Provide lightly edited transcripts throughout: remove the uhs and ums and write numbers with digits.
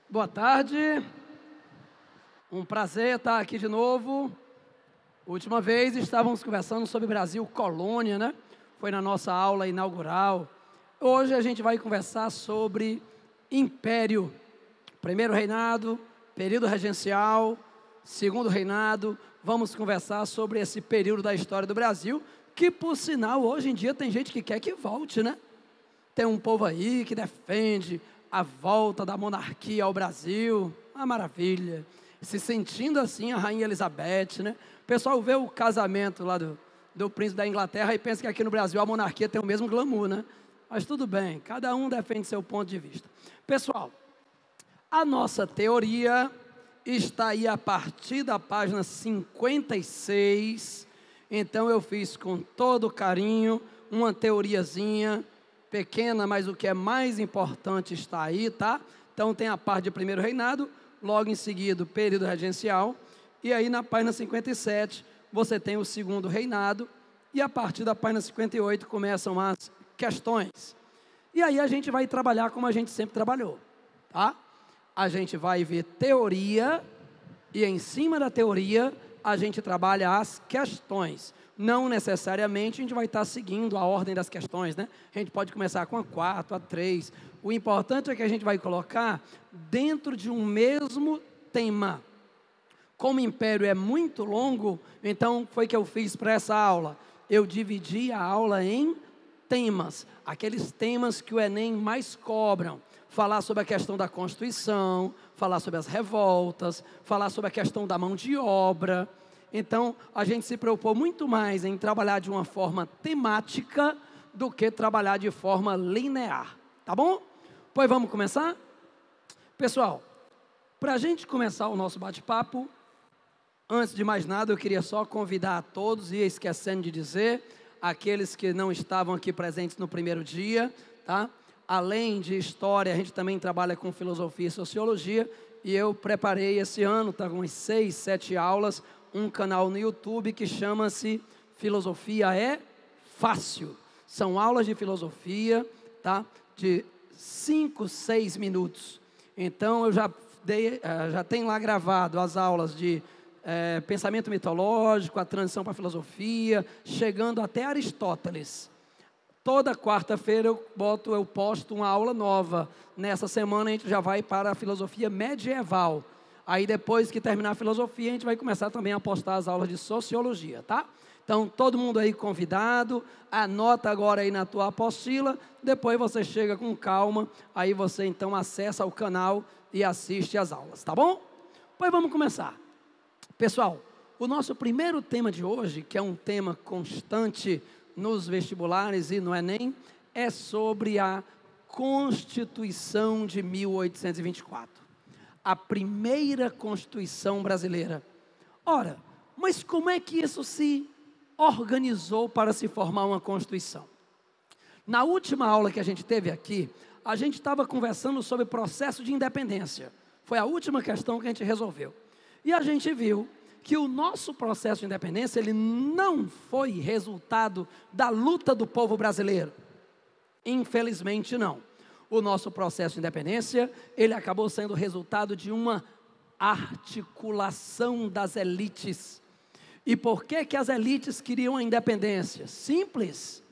Boa tarde, um prazer estar aqui de novo. Última vez estávamos conversando sobre Brasil Colônia, né? Foi na nossa aula inaugural. Hoje a gente vai conversar sobre Império, primeiro reinado, período regencial, segundo reinado. Vamos conversar sobre esse período da história do Brasil, que por sinal hoje em dia tem gente que quer que volte, né? Tem um povo aí que defende a volta da monarquia ao Brasil, uma maravilha, se sentindo assim a Rainha Elizabeth, né? O pessoal vê o casamento lá do príncipe da Inglaterra e pensa que aqui no Brasil a monarquia tem o mesmo glamour, né? Mas tudo bem, cada um defende seu ponto de vista. Pessoal, a nossa teoria está aí a partir da página 56, então eu fiz com todo carinho uma teoriazinha, pequena, mas o que é mais importante está aí, tá? Então tem a parte de primeiro reinado, logo em seguida período regencial, e aí na página 57 você tem o segundo reinado, e a partir da página 58 começam as questões. E aí a gente vai trabalhar como a gente sempre trabalhou, tá? A gente vai ver teoria, e em cima da teoria a gente trabalha as questões. Não necessariamente a gente vai estar seguindo a ordem das questões, né? A gente pode começar com a 4, a 3. O importante é que a gente vai colocar dentro de um mesmo tema. Como o Império é muito longo, então foi que eu fiz para essa aula. Eu dividi a aula em temas, aqueles temas que o Enem mais cobram. Falar sobre a questão da Constituição, falar sobre as revoltas, falar sobre a questão da mão de obra. Então, a gente se preocupou muito mais em trabalhar de uma forma temática do que trabalhar de forma linear, tá bom? Pois vamos começar? Pessoal, para a gente começar o nosso bate-papo, antes de mais nada, eu queria só convidar a todos, e esquecendo de dizer, aqueles que não estavam aqui presentes no primeiro dia, tá? Além de história, a gente também trabalha com filosofia e sociologia, e eu preparei esse ano, tá, com umas 6, 7 aulas, um canal no YouTube que chama-se Filosofia é Fácil. São aulas de filosofia, tá? De 5, 6 minutos. Então, eu já tenho lá gravado as aulas de pensamento mitológico, a transição para a filosofia, chegando até Aristóteles. Toda quarta-feira eu posto uma aula nova. Nessa semana a gente já vai para a filosofia medieval. Aí depois que terminar a filosofia, a gente vai começar também a postar as aulas de sociologia, tá? Então, todo mundo aí convidado, anota agora aí na tua apostila, depois você chega com calma, aí você então acessa o canal e assiste as aulas, tá bom? Pois vamos começar. Pessoal, o nosso primeiro tema de hoje, que é um tema constante nos vestibulares e no Enem, é sobre a Constituição de 1824. A primeira Constituição brasileira. Ora, mas como é que isso se organizou para se formar uma Constituição? Na última aula que a gente teve aqui, a gente estava conversando sobre o processo de independência. Foi a última questão que a gente resolveu. E a gente viu que o nosso processo de independência, ele não foi resultado da luta do povo brasileiro. Infelizmente não. O nosso processo de independência, ele acabou sendo resultado de uma articulação das elites. E por que que as elites queriam a independência? Simples.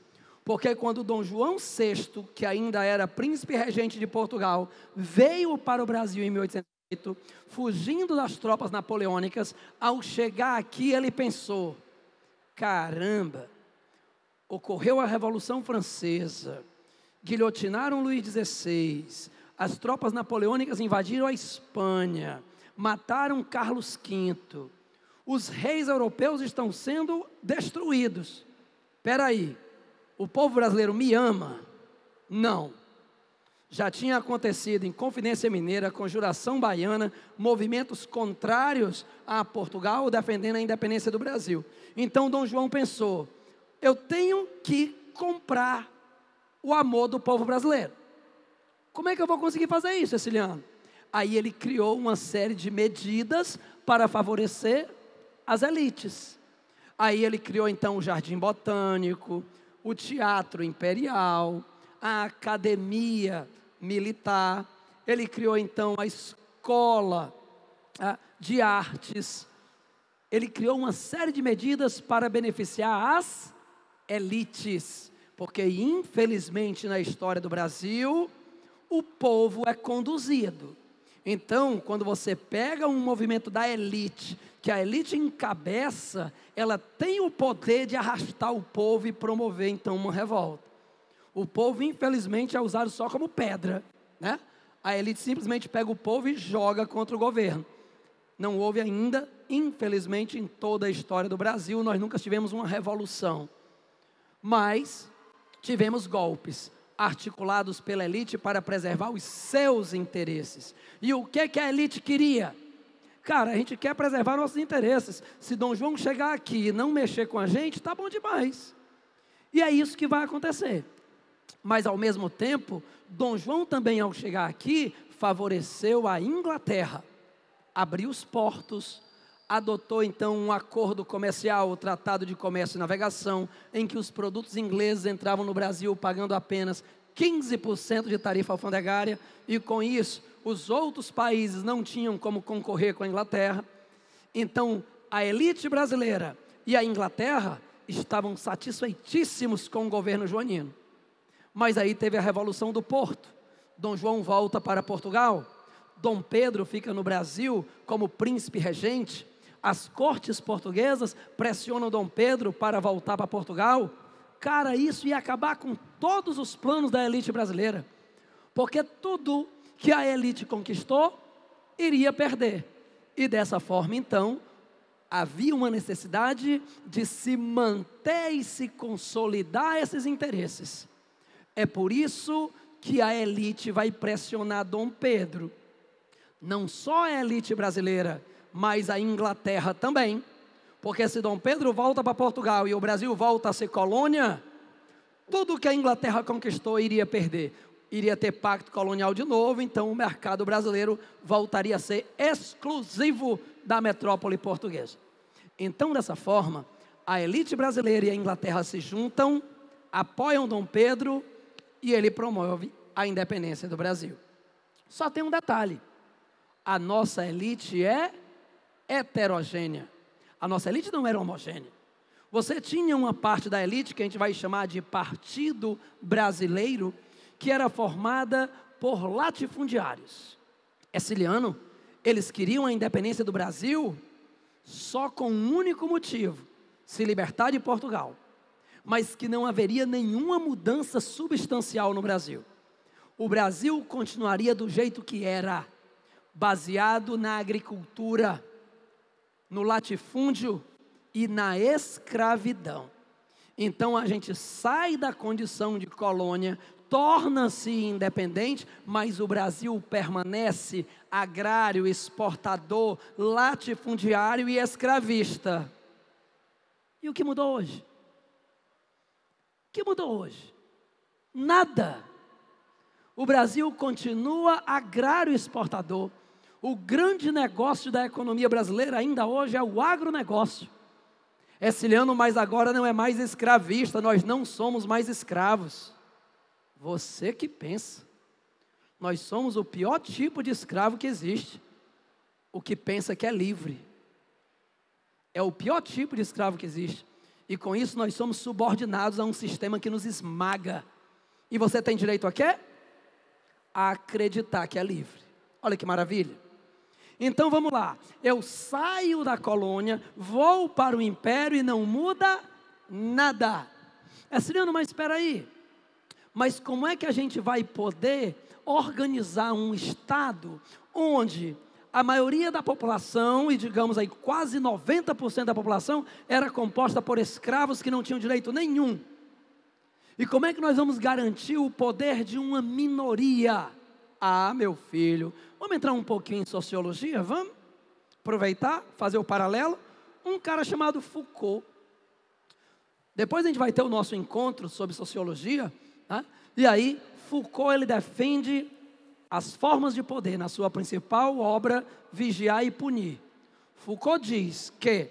Porque quando Dom João VI, que ainda era príncipe regente de Portugal, veio para o Brasil em 1808, fugindo das tropas napoleônicas, ao chegar aqui ele pensou, caramba, ocorreu a Revolução Francesa, guilhotinaram Luís XVI, as tropas napoleônicas invadiram a Espanha, mataram Carlos V, os reis europeus estão sendo destruídos. Espera aí, o povo brasileiro me ama? Não. Já tinha acontecido em Confidência Mineira, Conjuração Baiana, movimentos contrários a Portugal, defendendo a independência do Brasil. Então Dom João pensou, eu tenho que comprar o amor do povo brasileiro. Como é que eu vou conseguir fazer isso, Ceciliano? Aí ele criou uma série de medidas para favorecer as elites. Aí ele criou então o Jardim Botânico, o Teatro Imperial, a Academia Militar. Ele criou então a escola de artes. Ele criou uma série de medidas para beneficiar as elites, porque infelizmente na história do Brasil, o povo é conduzido. Então, quando você pega um movimento da elite, que a elite encabeça, ela tem o poder de arrastar o povo e promover então uma revolta. O povo infelizmente é usado só como pedra, né? A elite simplesmente pega o povo e joga contra o governo. Não houve ainda, infelizmente, em toda a história do Brasil, nós nunca tivemos uma revolução. Mas tivemos golpes articulados pela elite para preservar os seus interesses. E o que a elite queria? Cara, a gente quer preservar nossos interesses. Se Dom João chegar aqui e não mexer com a gente, tá bom demais. E é isso que vai acontecer. Mas ao mesmo tempo, Dom João também, ao chegar aqui, favoreceu a Inglaterra. Abriu os portos, adotou então um acordo comercial, o Tratado de Comércio e Navegação, em que os produtos ingleses entravam no Brasil pagando apenas 15% de tarifa alfandegária, e com isso os outros países não tinham como concorrer com a Inglaterra. Então a elite brasileira e a Inglaterra estavam satisfeitíssimos com o governo joanino. Mas aí teve a Revolução do Porto, Dom João volta para Portugal, Dom Pedro fica no Brasil como príncipe regente, as cortes portuguesas pressionam Dom Pedro para voltar para Portugal. Cara, isso ia acabar com todos os planos da elite brasileira, porque tudo que a elite conquistou, iria perder. E dessa forma, então, havia uma necessidade de se manter e se consolidar esses interesses. É por isso que a elite vai pressionar Dom Pedro. Não só a elite brasileira, mas a Inglaterra também. Porque se Dom Pedro volta para Portugal e o Brasil volta a ser colônia, tudo que a Inglaterra conquistou iria perder. Iria ter pacto colonial de novo, então o mercado brasileiro voltaria a ser exclusivo da metrópole portuguesa. Então, dessa forma, a elite brasileira e a Inglaterra se juntam, apoiam Dom Pedro e ele promove a independência do Brasil. Só tem um detalhe: a nossa elite é heterogênea. A nossa elite não era homogênea. Você tinha uma parte da elite que a gente vai chamar de Partido Brasileiro, que era formada por latifundiários. Herciliano, eles queriam a independência do Brasil só com um único motivo: se libertar de Portugal. Mas que não haveria nenhuma mudança substancial no Brasil. O Brasil continuaria do jeito que era, baseado na agricultura, no latifúndio e na escravidão. Então a gente sai da condição de colônia, torna-se independente, mas o Brasil permanece agrário, exportador, latifundiário e escravista. E o que mudou hoje? O que mudou hoje? Nada. O Brasil continua agrário exportador. O grande negócio da economia brasileira ainda hoje é o agronegócio. Herciliano, mas agora não é mais escravista, nós não somos mais escravos. Você que pensa. Nós somos o pior tipo de escravo que existe. O que pensa que é livre. É o pior tipo de escravo que existe. E com isso nós somos subordinados a um sistema que nos esmaga. E você tem direito a quê? A acreditar que é livre. Olha que maravilha. Então vamos lá. Eu saio da colônia, vou para o império e não muda nada. Herciliano, mas espera aí. Mas como é que a gente vai poder organizar um estado onde a maioria da população, e digamos aí quase 90% da população, era composta por escravos que não tinham direito nenhum? E como é que nós vamos garantir o poder de uma minoria? Ah, meu filho, vamos entrar um pouquinho em sociologia, vamos? Aproveitar, fazer o paralelo. Um cara chamado Foucault. Depois a gente vai ter o nosso encontro sobre sociologia, tá? E aí, Foucault, ele defende as formas de poder na sua principal obra, Vigiar e Punir. Foucault diz que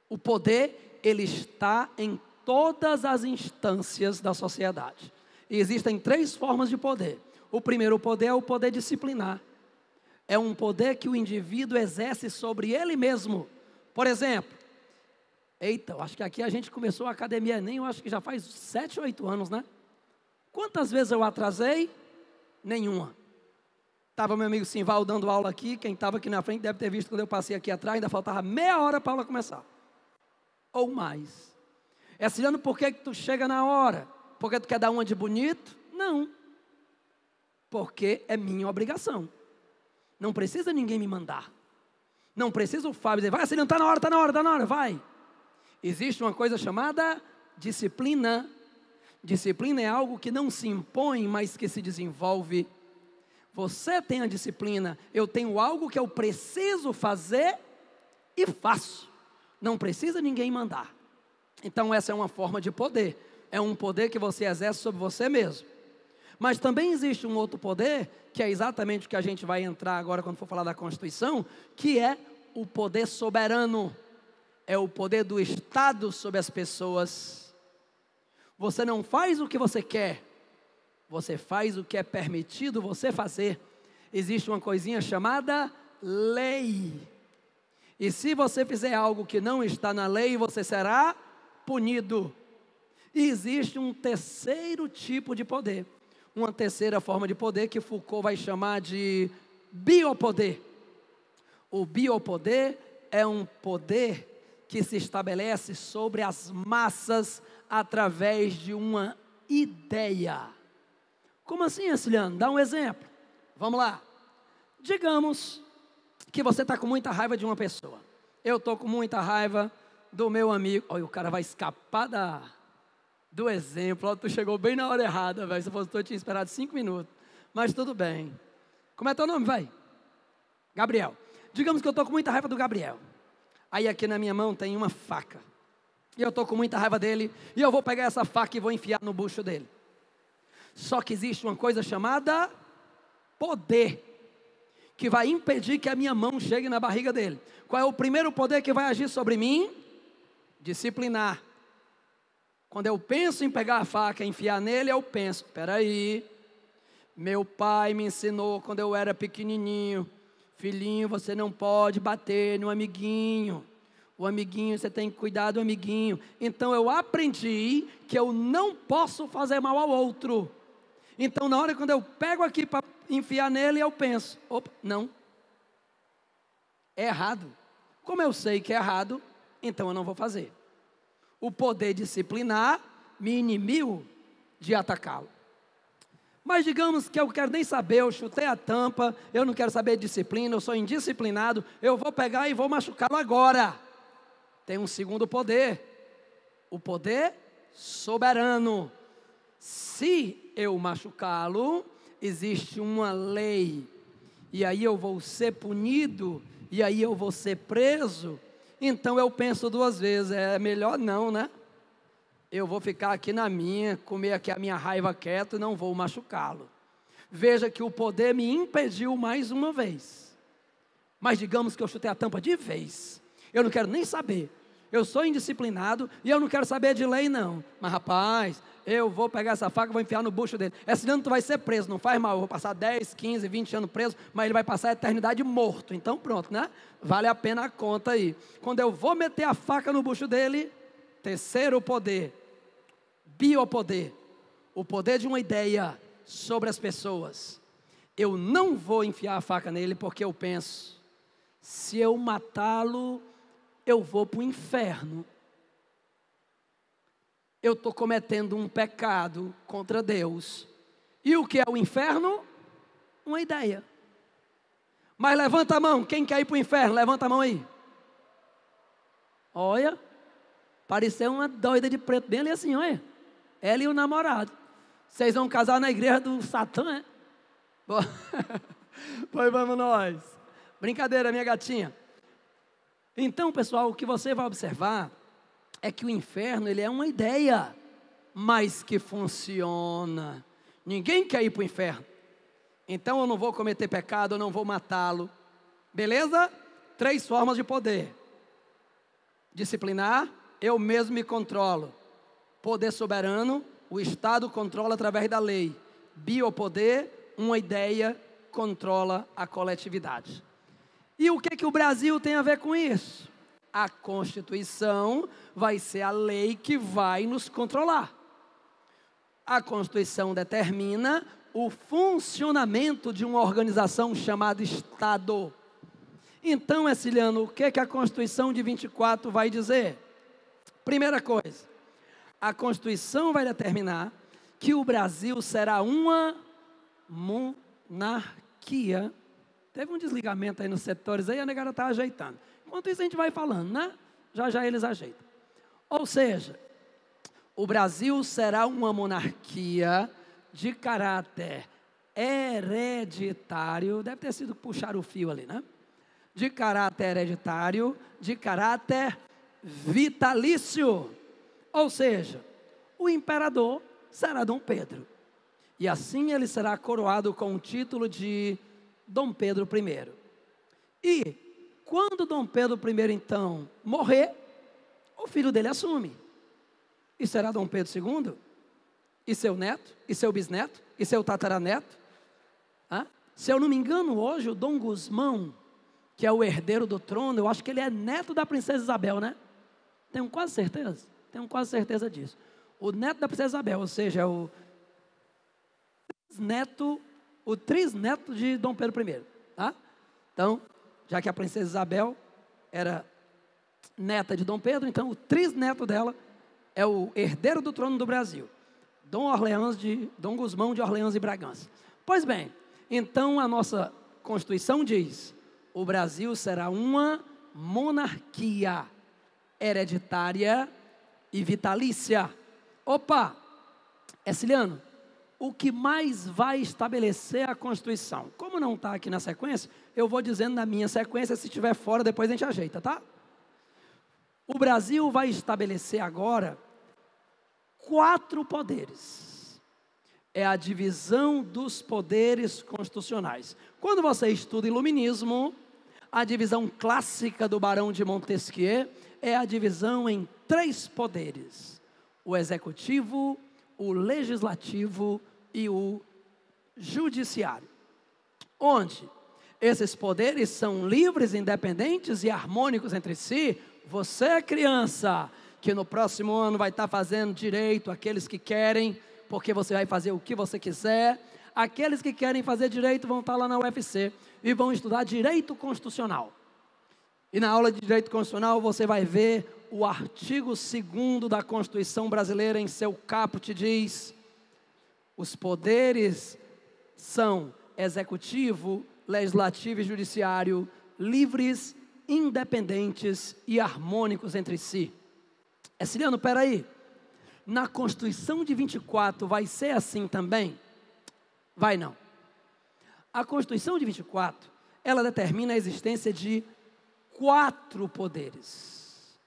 o poder, ele está em todas as instâncias da sociedade. E existem 3 formas de poder. O primeiro poder é o poder disciplinar. é um poder que o indivíduo exerce sobre ele mesmo. Por exemplo, eita, eu acho que aqui a gente começou a academia Enem, eu acho que já faz 7 ou 8 anos, né? Quantas vezes eu atrasei? Nenhuma. Estava meu amigo Simval dando aula aqui, quem estava aqui na frente deve ter visto quando eu passei aqui atrás, ainda faltava meia hora para a aula começar. Ou mais. Ciliano, por que tu chega na hora? Porque tu quer dar uma de bonito? Não. Porque é minha obrigação. Não precisa ninguém me mandar. Não precisa o Fábio dizer, vai Ciliano, está na hora, vai. Existe uma coisa chamada disciplina. Disciplina é algo que não se impõe, mas que se desenvolve. Você tem a disciplina, eu tenho algo que eu preciso fazer e faço. Não precisa ninguém mandar. Então essa é uma forma de poder. É um poder que você exerce sobre você mesmo. Mas também existe um outro poder, que é exatamente o que a gente vai entrar agora quando for falar da Constituição, que é o poder soberano. É o poder do Estado sobre as pessoas. Você não faz o que você quer. Você faz o que é permitido você fazer. Existe uma coisinha chamada lei. E se você fizer algo que não está na lei, você será punido. E existe um terceiro tipo de poder. Uma terceira forma de poder que Foucault vai chamar de biopoder. O biopoder é um poder que se estabelece sobre as massas através de uma ideia. Como assim, Ciliano? Dá um exemplo. Vamos lá. Digamos que você está com muita raiva de uma pessoa. Eu estou com muita raiva do meu amigo. Olha, o cara vai escapar do exemplo. Olha, tu chegou bem na hora errada, velho. Se fosse eu tinha esperado 5 minutos. Mas tudo bem. Como é teu nome, vai? Gabriel. Digamos que eu estou com muita raiva do Gabriel. Aí aqui na minha mão tem uma faca. E eu estou com muita raiva dele. E eu vou pegar essa faca e vou enfiar no bucho dele. Só que existe uma coisa chamada poder, que vai impedir que a minha mão chegue na barriga dele. Qual é o primeiro poder que vai agir sobre mim? Disciplinar. Quando eu penso em pegar a faca e enfiar nele, eu penso, espera aí, meu pai me ensinou quando eu era pequenininho, filhinho, você não pode bater no amiguinho. O amiguinho, você tem que cuidar do amiguinho. Então eu aprendi que eu não posso fazer mal ao outro. Então na hora quando eu pego aqui para enfiar nele, eu penso, opa, não. É errado. Como eu sei que é errado, então eu não vou fazer. O poder disciplinar me inimiu de atacá-lo. Mas digamos que eu quero nem saber, eu chutei a tampa, eu não quero saber de disciplina, eu sou indisciplinado, eu vou pegar e vou machucá-lo agora. Tem um segundo poder, o poder soberano. Se eu machucá-lo, existe uma lei, e aí eu vou ser punido, e aí eu vou ser preso. Então eu penso 2 vezes, é melhor não, né? Eu vou ficar aqui na minha, comer aqui a minha raiva quieto e não vou machucá-lo. Veja que o poder me impediu mais uma vez. Mas digamos que eu chutei a tampa de vez. Eu não quero nem saber. Eu sou indisciplinado e eu não quero saber de lei não. Mas rapaz, eu vou pegar essa faca e vou enfiar no bucho dele. Esse ano tu vai ser preso, não faz mal. Eu vou passar 10, 15, 20 anos preso, mas ele vai passar a eternidade morto. Então pronto, né? Vale a pena a conta aí. Quando eu vou meter a faca no bucho dele, terceiro poder, biopoder, o poder de uma ideia sobre as pessoas. Eu não vou enfiar a faca nele porque eu penso, se eu matá-lo, eu vou para o inferno. Eu estou cometendo um pecado contra Deus. E o que é o inferno? Uma ideia. Mas levanta a mão, quem quer ir para o inferno? Levanta a mão aí. Olha, pareceu uma doida de preto, bem ali assim, olha. Ela e o namorado. Vocês vão casar na igreja do Satã, é? Pois vamos nós. Brincadeira, minha gatinha. Então, pessoal, o que você vai observar é que o inferno, ele é uma ideia, mas que funciona. Ninguém quer ir para o inferno. Então eu não vou cometer pecado, eu não vou matá-lo. Beleza? 3 formas de poder. Disciplinar, eu mesmo me controlo. Poder soberano, o Estado controla através da lei. Biopoder, uma ideia controla a coletividade. E o que o Brasil tem a ver com isso? A Constituição vai ser a lei que vai nos controlar. A Constituição determina o funcionamento de uma organização chamada Estado. Então, Erciliano, o que a Constituição de 24 vai dizer? Primeira coisa, a Constituição vai determinar que o Brasil será uma monarquia. Teve um desligamento aí nos setores, aí a negada está ajeitando. Enquanto isso a gente vai falando, né? Já eles ajeitam. Ou seja, o Brasil será uma monarquia de caráter hereditário, deve ter sido puxar o fio ali, né? De caráter hereditário, de caráter vitalício. Ou seja, o imperador será Dom Pedro. E assim ele será coroado com o título de Dom Pedro I. E quando Dom Pedro I, então, morrer, o filho dele assume. E será Dom Pedro II? E seu neto? E seu bisneto? E seu tataraneto? Se eu não me engano, hoje o Dom Gusmão, que é o herdeiro do trono, eu acho que ele é neto da princesa Isabel, né? Tenho quase certeza disso. O neto da princesa Isabel, ou seja, o trisneto de Dom Pedro I, tá? Então, já que a princesa Isabel era neta de Dom Pedro, então o trisneto dela é o herdeiro do trono do Brasil, Dom Gusmão de Orleans e Bragança. Pois bem, então a nossa Constituição diz: o Brasil será uma monarquia hereditária e vitalícia. Opa, Erciliano, o que mais vai estabelecer a Constituição? Como não está aqui na sequência, eu vou dizendo na minha sequência, se estiver fora, depois a gente ajeita, tá? O Brasil vai estabelecer agora 4 poderes. É a divisão dos poderes constitucionais. Quando você estuda iluminismo, a divisão clássica do Barão de Montesquieu é a divisão em 3 poderes: o executivo, o legislativo e o judiciário. Onde esses poderes são livres, independentes e harmônicos entre si. Você, criança, que no próximo ano vai estar fazendo direito, aqueles que querem, porque você vai fazer o que você quiser. Aqueles que querem fazer direito vão estar lá na UFC e vão estudar direito constitucional. E na aula de direito constitucional você vai ver o artigo 2º da Constituição brasileira, em seu caput, diz: os poderes são executivo, legislativo e judiciário, livres, independentes e harmônicos entre si. Erciliano, peraí, na Constituição de 24 vai ser assim também? Vai não. A Constituição de 24, ela determina a existência de 4 poderes.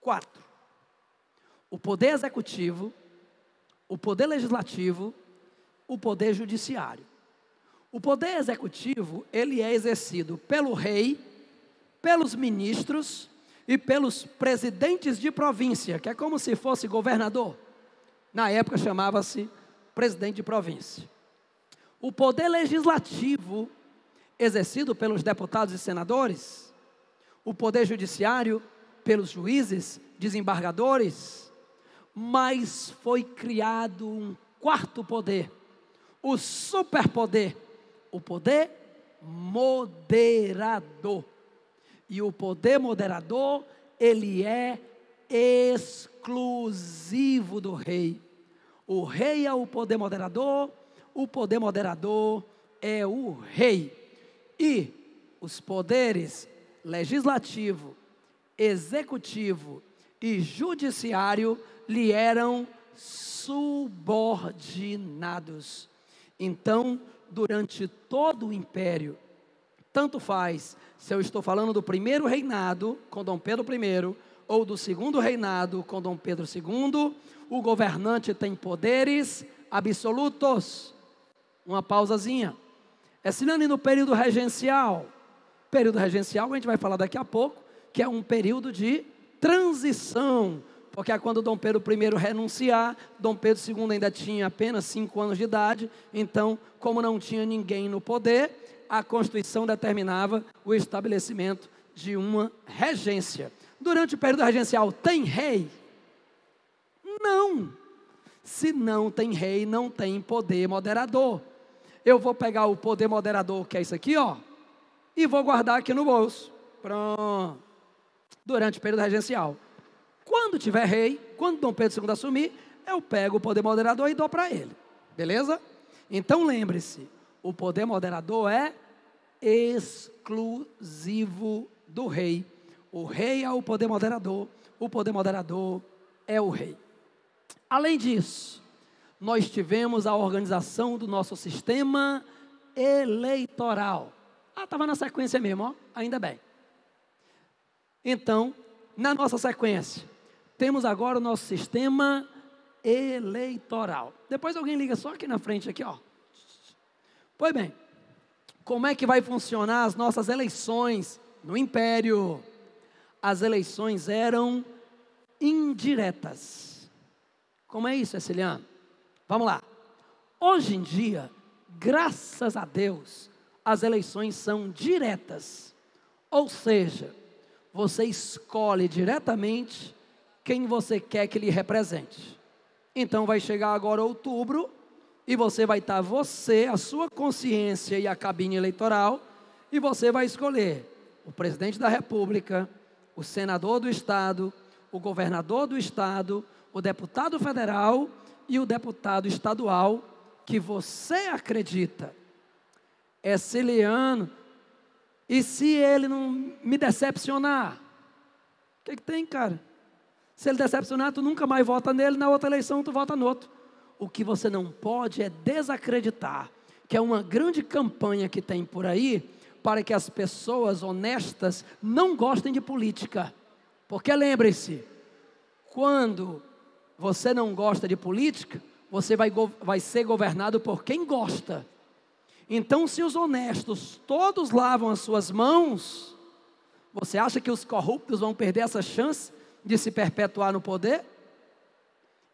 4. O poder executivo, o poder legislativo, o poder judiciário. O poder executivo, ele é exercido pelo rei, pelos ministros e pelos presidentes de província, que é como se fosse governador. Na época chamava-se presidente de província. O poder legislativo, exercido pelos deputados e senadores. O poder judiciário, pelos juízes, desembargadores. Mas foi criado um 4º poder, o superpoder, o poder moderador. E o poder moderador, ele é exclusivo do rei. O rei é o poder moderador é o rei. E os poderes legislativo, executivo e judiciário lhe eram subordinados. Então, durante todo o império, tanto faz se eu estou falando do primeiro reinado com Dom Pedro I ou do segundo reinado com Dom Pedro II, o governante tem poderes absolutos. Uma pausazinha. Erciliano, no período regencial a gente vai falar daqui a pouco, que é um período de transição, porque é quando Dom Pedro I renunciar, Dom Pedro II ainda tinha apenas 5 anos de idade, então, como não tinha ninguém no poder, a Constituição determinava o estabelecimento de uma regência. Durante o período regencial, tem rei? Não. Se não tem rei, não tem poder moderador. Eu vou pegar o poder moderador, que é isso aqui, ó, e vou guardar aqui no bolso. Pronto. Durante o período regencial. Quando tiver rei, quando Dom Pedro II assumir, eu pego o poder moderador e dou para ele. Beleza? Então lembre-se, o poder moderador é exclusivo do rei. O rei é o poder moderador é o rei. Além disso, nós tivemos a organização do nosso sistema eleitoral. Estava na sequência mesmo, ó, ainda bem. Então, na nossa sequência, temos agora o nosso sistema eleitoral. Depois alguém liga só aqui na frente, aqui, ó. Pois bem, como é que vai funcionar as nossas eleições no Império? As eleições eram indiretas. Como é isso, Ceciliano? Vamos lá. Hoje em dia, graças a Deus, as eleições são diretas. Ou seja, você escolhe diretamente quem você quer que lhe represente. Então vai chegar agora outubro e você vai estar, a sua consciência e a cabine eleitoral, e você vai escolher o presidente da República, o senador do estado, o governador do estado, o deputado federal e o deputado estadual que você acredita. É Ceciliano. E se ele não me decepcionar? O que tem, cara? Se ele decepcionar, tu nunca mais vota nele, na outra eleição tu vota no outro. O que você não pode é desacreditar, que é uma grande campanha que tem por aí, para que as pessoas honestas não gostem de política. Porque lembre-se, quando você não gosta de política, você vai ser governado por quem gosta. Então, se os honestos todos lavam as suas mãos, você acha que os corruptos vão perder essa chance de se perpetuar no poder?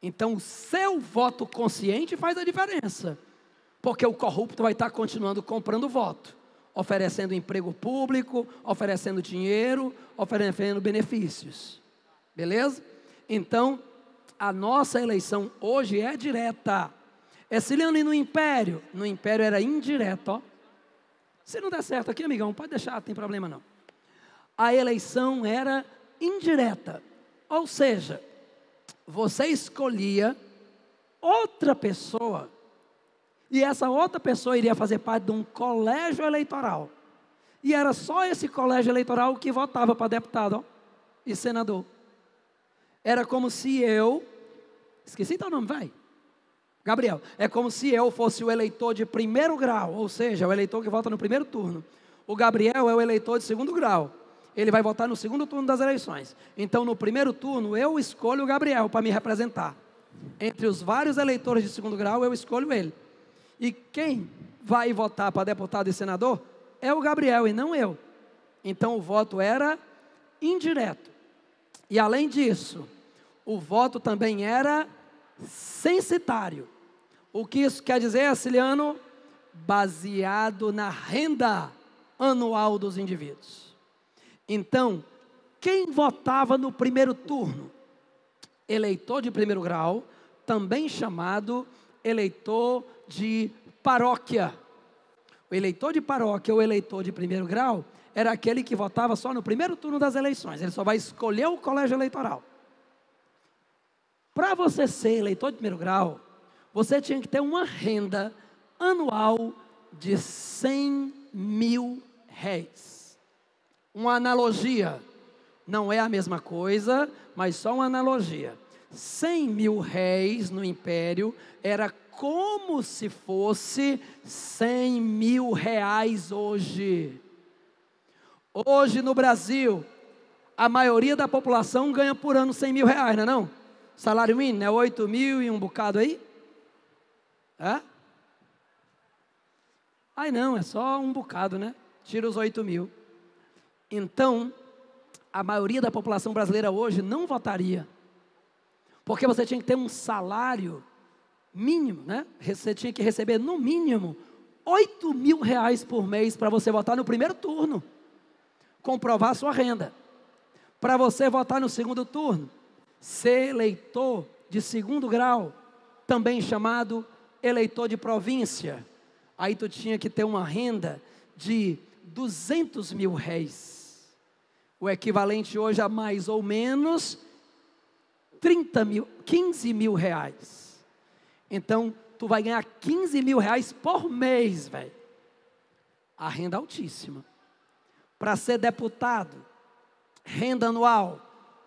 Então, o seu voto consciente faz a diferença, porque o corrupto vai estar continuando comprando voto, oferecendo emprego público, oferecendo dinheiro, oferecendo benefícios. Beleza? Então, a nossa eleição hoje é direta. Ceciliano, e no Império? No Império era indireto, ó. Se não der certo aqui, amigão, pode deixar, não tem problema não. A eleição era indireta. Ou seja, você escolhia outra pessoa, e essa outra pessoa iria fazer parte de um colégio eleitoral. E era só esse colégio eleitoral que votava para deputado, ó, e senador. Era como se eu, esqueci teu nome, vai. Gabriel, é como se eu fosse o eleitor de primeiro grau, ou seja, o eleitor que vota no primeiro turno. O Gabriel é o eleitor de segundo grau. Ele vai votar no segundo turno das eleições. Então, no primeiro turno, eu escolho o Gabriel para me representar. Entre os vários eleitores de segundo grau, eu escolho ele. E quem vai votar para deputado e senador é o Gabriel e não eu. Então, o voto era indireto. E, além disso, o voto também era censitário. O que isso quer dizer, Ceciliano? Baseado na renda anual dos indivíduos. Então, quem votava no primeiro turno? Eleitor de primeiro grau, também chamado eleitor de paróquia. O eleitor de paróquia ou eleitor de primeiro grau era aquele que votava só no primeiro turno das eleições. Ele só vai escolher o colégio eleitoral. Para você ser eleitor de primeiro grau, você tinha que ter uma renda anual de 100 mil réis. Uma analogia, não é a mesma coisa, mas só uma analogia. 100 mil réis no Império era como se fosse 100 mil reais hoje. Hoje no Brasil, a maioria da população ganha por ano 100 mil reais, não é não? Salário mínimo é 8 mil e um bocado aí? É? Ai não, é só um bocado, né? Tira os 8 mil. Então, a maioria da população brasileira hoje não votaria. Porque você tinha que ter um salário mínimo, né? Você tinha que receber no mínimo R$ 8.000 por mês para você votar no primeiro turno, comprovar a sua renda. Para você votar no segundo turno, ser eleitor de segundo grau, também chamado eleitor de província, aí tu tinha que ter uma renda de R$ 200.000, o equivalente hoje a mais ou menos 15 mil reais. Então, tu vai ganhar 15 mil reais por mês, velho. A renda altíssima. Para ser deputado, renda anual,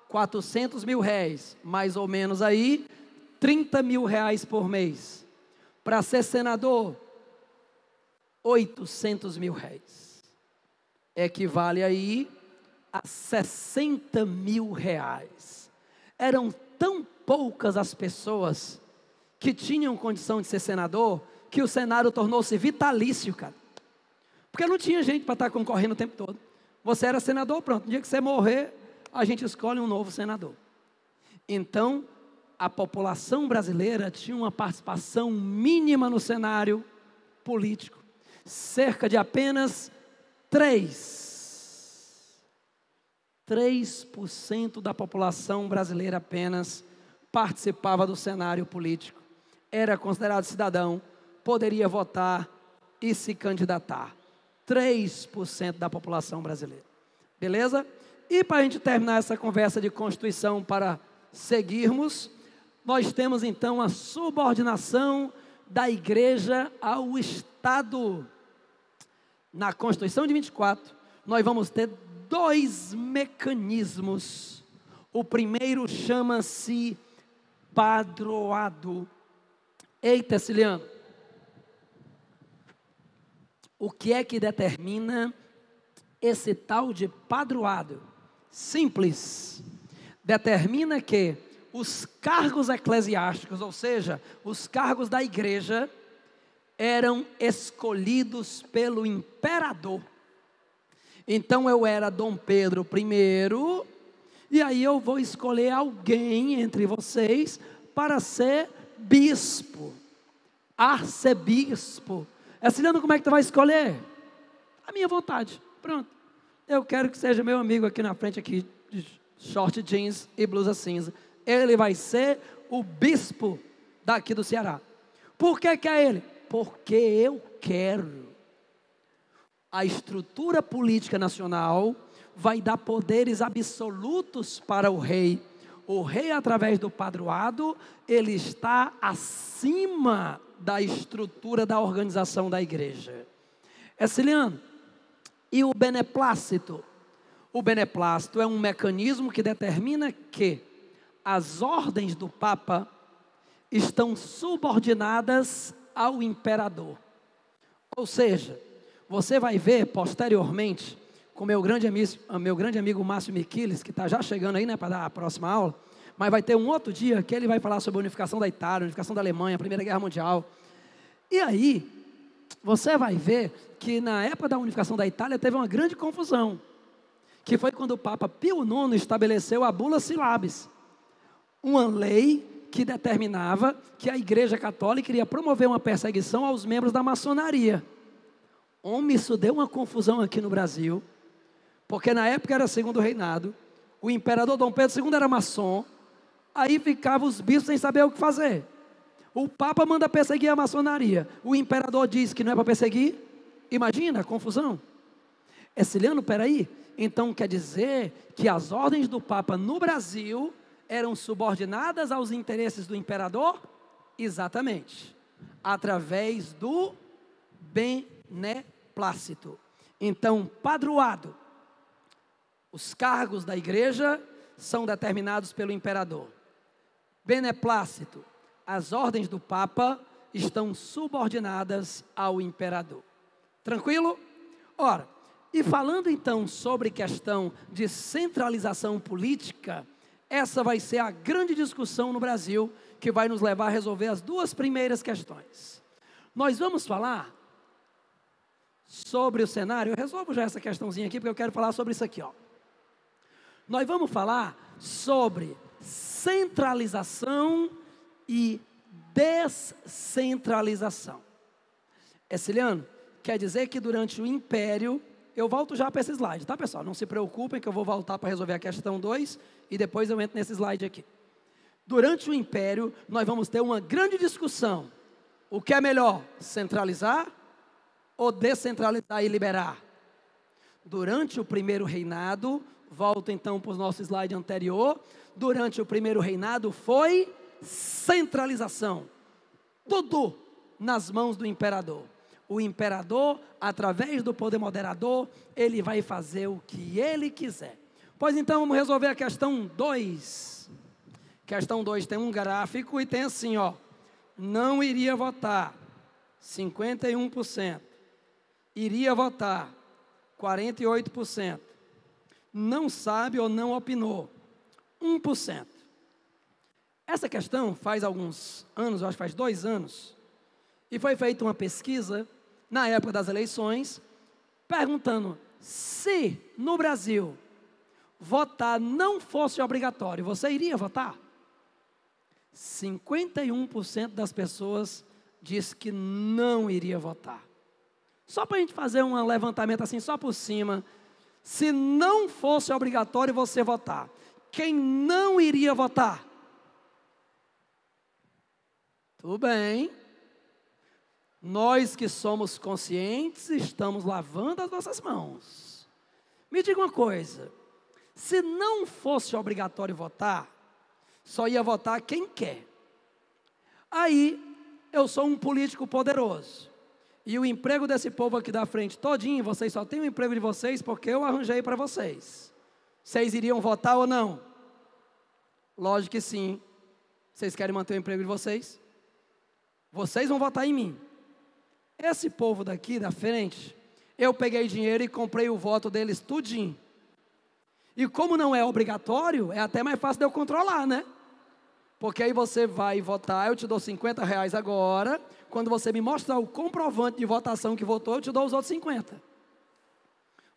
400 mil réis, mais ou menos aí, 30 mil reais por mês. Para ser senador, 800 mil réis. Equivale aí a 60 mil reais. Eram tão poucas as pessoas que tinham condição de ser senador, que o Senado tornou-se vitalício, cara. Porque não tinha gente para estar concorrendo o tempo todo. Você era senador, pronto. No dia que você morrer, a gente escolhe um novo senador. Então, a população brasileira tinha uma participação mínima no cenário político. Cerca de apenas 3% da população brasileira apenas participava do cenário político. Era considerado cidadão, poderia votar e se candidatar. 3% da população brasileira. Beleza? E para a gente terminar essa conversa de Constituição para seguirmos, nós temos então a subordinação da igreja ao Estado. Na Constituição de 24, nós vamos ter 2 mecanismos. O primeiro chama-se padroado. Eita, Ciliano, o que é que determina esse tal de padroado? Simples. Determina que os cargos eclesiásticos, ou seja, os cargos da igreja, eram escolhidos pelo imperador. Então eu era Dom Pedro I, e aí eu vou escolher alguém entre vocês para ser bispo, arcebispo. Ciliano, como é que tu vai escolher? A minha vontade, pronto. Eu quero que seja meu amigo aqui na frente, aqui, de short jeans e blusa cinza. Ele vai ser o bispo daqui do Ceará. Por que que é ele? Porque eu quero. A estrutura política nacional vai dar poderes absolutos para o rei. O rei, através do padroado, ele está acima da estrutura da organização da igreja. Ciliano, e o beneplácito? O beneplácito é um mecanismo que determina que as ordens do Papa estão subordinadas ao imperador. Ou seja, você vai ver posteriormente, com meu grande amigo Márcio Miquiles, que está já chegando aí, né, para dar a próxima aula, mas vai ter um outro dia que ele vai falar sobre a unificação da Itália, a unificação da Alemanha, a Primeira Guerra Mundial. E aí, você vai ver que na época da unificação da Itália teve uma grande confusão, que foi quando o Papa Pio IX estabeleceu a Bula Syllabis, uma lei que determinava que a Igreja Católica iria promover uma perseguição aos membros da maçonaria. Homem, isso deu uma confusão aqui no Brasil, porque na época era segundo reinado, o imperador Dom Pedro II era maçom, aí ficavam os bispos sem saber o que fazer. O Papa manda perseguir a maçonaria, o imperador diz que não é para perseguir. Imagina a confusão. Ciliano, peraí, então quer dizer que as ordens do Papa no Brasil eram subordinadas aos interesses do imperador? Exatamente, através do beneplácito. Então, padroado, os cargos da igreja são determinados pelo imperador. Beneplácito, as ordens do Papa estão subordinadas ao imperador. Tranquilo? Ora, e falando então sobre questão de centralização política, essa vai ser a grande discussão no Brasil, que vai nos levar a resolver as 2 primeiras questões. Nós vamos falar sobre o cenário, eu resolvo já essa questãozinha aqui, porque eu quero falar sobre isso aqui, ó. Nós vamos falar sobre centralização e descentralização. Ciliano, quer dizer que durante o Império, eu volto já para esse slide, tá, pessoal? Não se preocupem que eu vou voltar para resolver a questão 2 e depois eu entro nesse slide aqui. Durante o Império, nós vamos ter uma grande discussão. O que é melhor, centralizar ou descentralizar e liberar? Durante o primeiro reinado, volto então para o nosso slide anterior, durante o primeiro reinado foi centralização. Tudo nas mãos do imperador. O imperador, através do poder moderador, ele vai fazer o que ele quiser. Pois então, vamos resolver a questão 2. Questão 2 tem um gráfico e tem assim, ó. Não iria votar, 51%. Iria votar, 48%. Não sabe ou não opinou, 1%. Essa questão faz alguns anos, eu acho que faz 2 anos, e foi feita uma pesquisa, na época das eleições, perguntando se no Brasil votar não fosse obrigatório, você iria votar? 51% das pessoas disse que não iria votar. Só para a gente fazer um levantamento assim, só por cima, se não fosse obrigatório você votar, quem não iria votar? Tudo bem. Nós que somos conscientes, estamos lavando as nossas mãos. Me diga uma coisa, se não fosse obrigatório votar, só ia votar quem quer. Aí, eu sou um político poderoso. E o emprego desse povo aqui da frente todinho, vocês só têm o emprego de vocês porque eu arranjei para vocês. Vocês iriam votar ou não? Lógico que sim. Vocês querem manter o emprego de vocês? Vocês vão votar em mim. Esse povo daqui da frente, eu peguei dinheiro e comprei o voto deles tudinho. E como não é obrigatório, é até mais fácil de eu controlar, né? Porque aí você vai votar, eu te dou R$50 agora. Quando você me mostrar o comprovante de votação que votou, eu te dou os outros 50.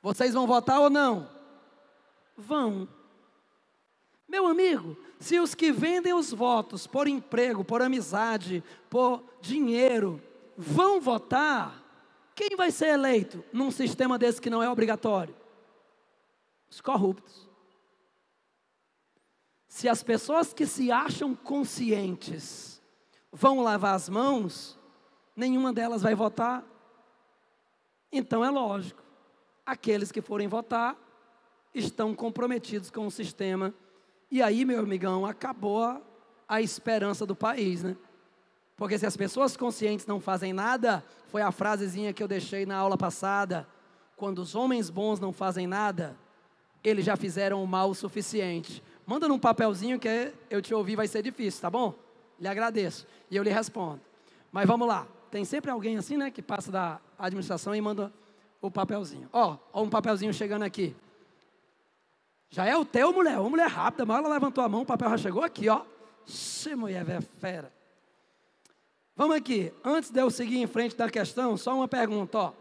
Vocês vão votar ou não? Vão. Meu amigo, se os que vendem os votos por emprego, por amizade, por dinheiro, vão votar, quem vai ser eleito num sistema desse que não é obrigatório? Os corruptos. Se as pessoas que se acham conscientes vão lavar as mãos, nenhuma delas vai votar. Então é lógico, aqueles que forem votar estão comprometidos com o sistema. E aí, meu amigão, acabou a esperança do país, né? Porque se as pessoas conscientes não fazem nada, foi a frasezinha que eu deixei na aula passada, quando os homens bons não fazem nada, eles já fizeram o mal o suficiente. Manda num papelzinho que eu te ouvir vai ser difícil, tá bom? Lhe agradeço. E eu lhe respondo. Mas vamos lá. Tem sempre alguém assim, né? Que passa da administração e manda o papelzinho. Ó, um papelzinho chegando aqui. Já é o teu, mulher? Uma mulher rápida, mas ela levantou a mão, o papel já chegou aqui, ó. Xe, mulher velha fera. Vamos aqui. Antes de eu seguir em frente da questão, só uma pergunta, ó.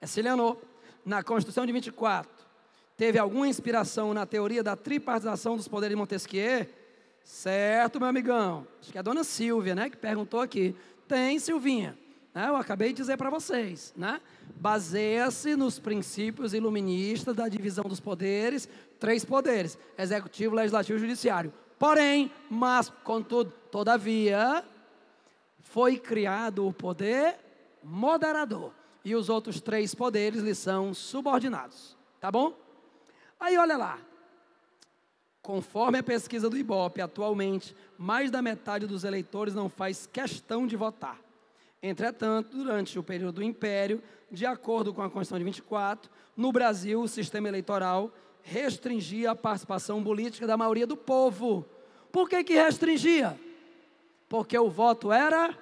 Ciliano, na Constituição de 24, teve alguma inspiração na teoria da tripartização dos poderes de Montesquieu? Certo, meu amigão. Acho que é a dona Silvia, né, que perguntou aqui. Tem, Silvinha. Né, eu acabei de dizer para vocês, né? Baseia-se nos princípios iluministas da divisão dos poderes, 3 poderes, executivo, legislativo e judiciário. Porém, mas, contudo, todavia, foi criado o poder moderador. E os outros 3 poderes lhe são subordinados. Tá bom? Aí olha lá, conforme a pesquisa do Ibope, atualmente, mais da metade dos eleitores não faz questão de votar. Entretanto, durante o período do Império, de acordo com a Constituição de 24, no Brasil, o sistema eleitoral restringia a participação política da maioria do povo. Por que que restringia? Porque o voto era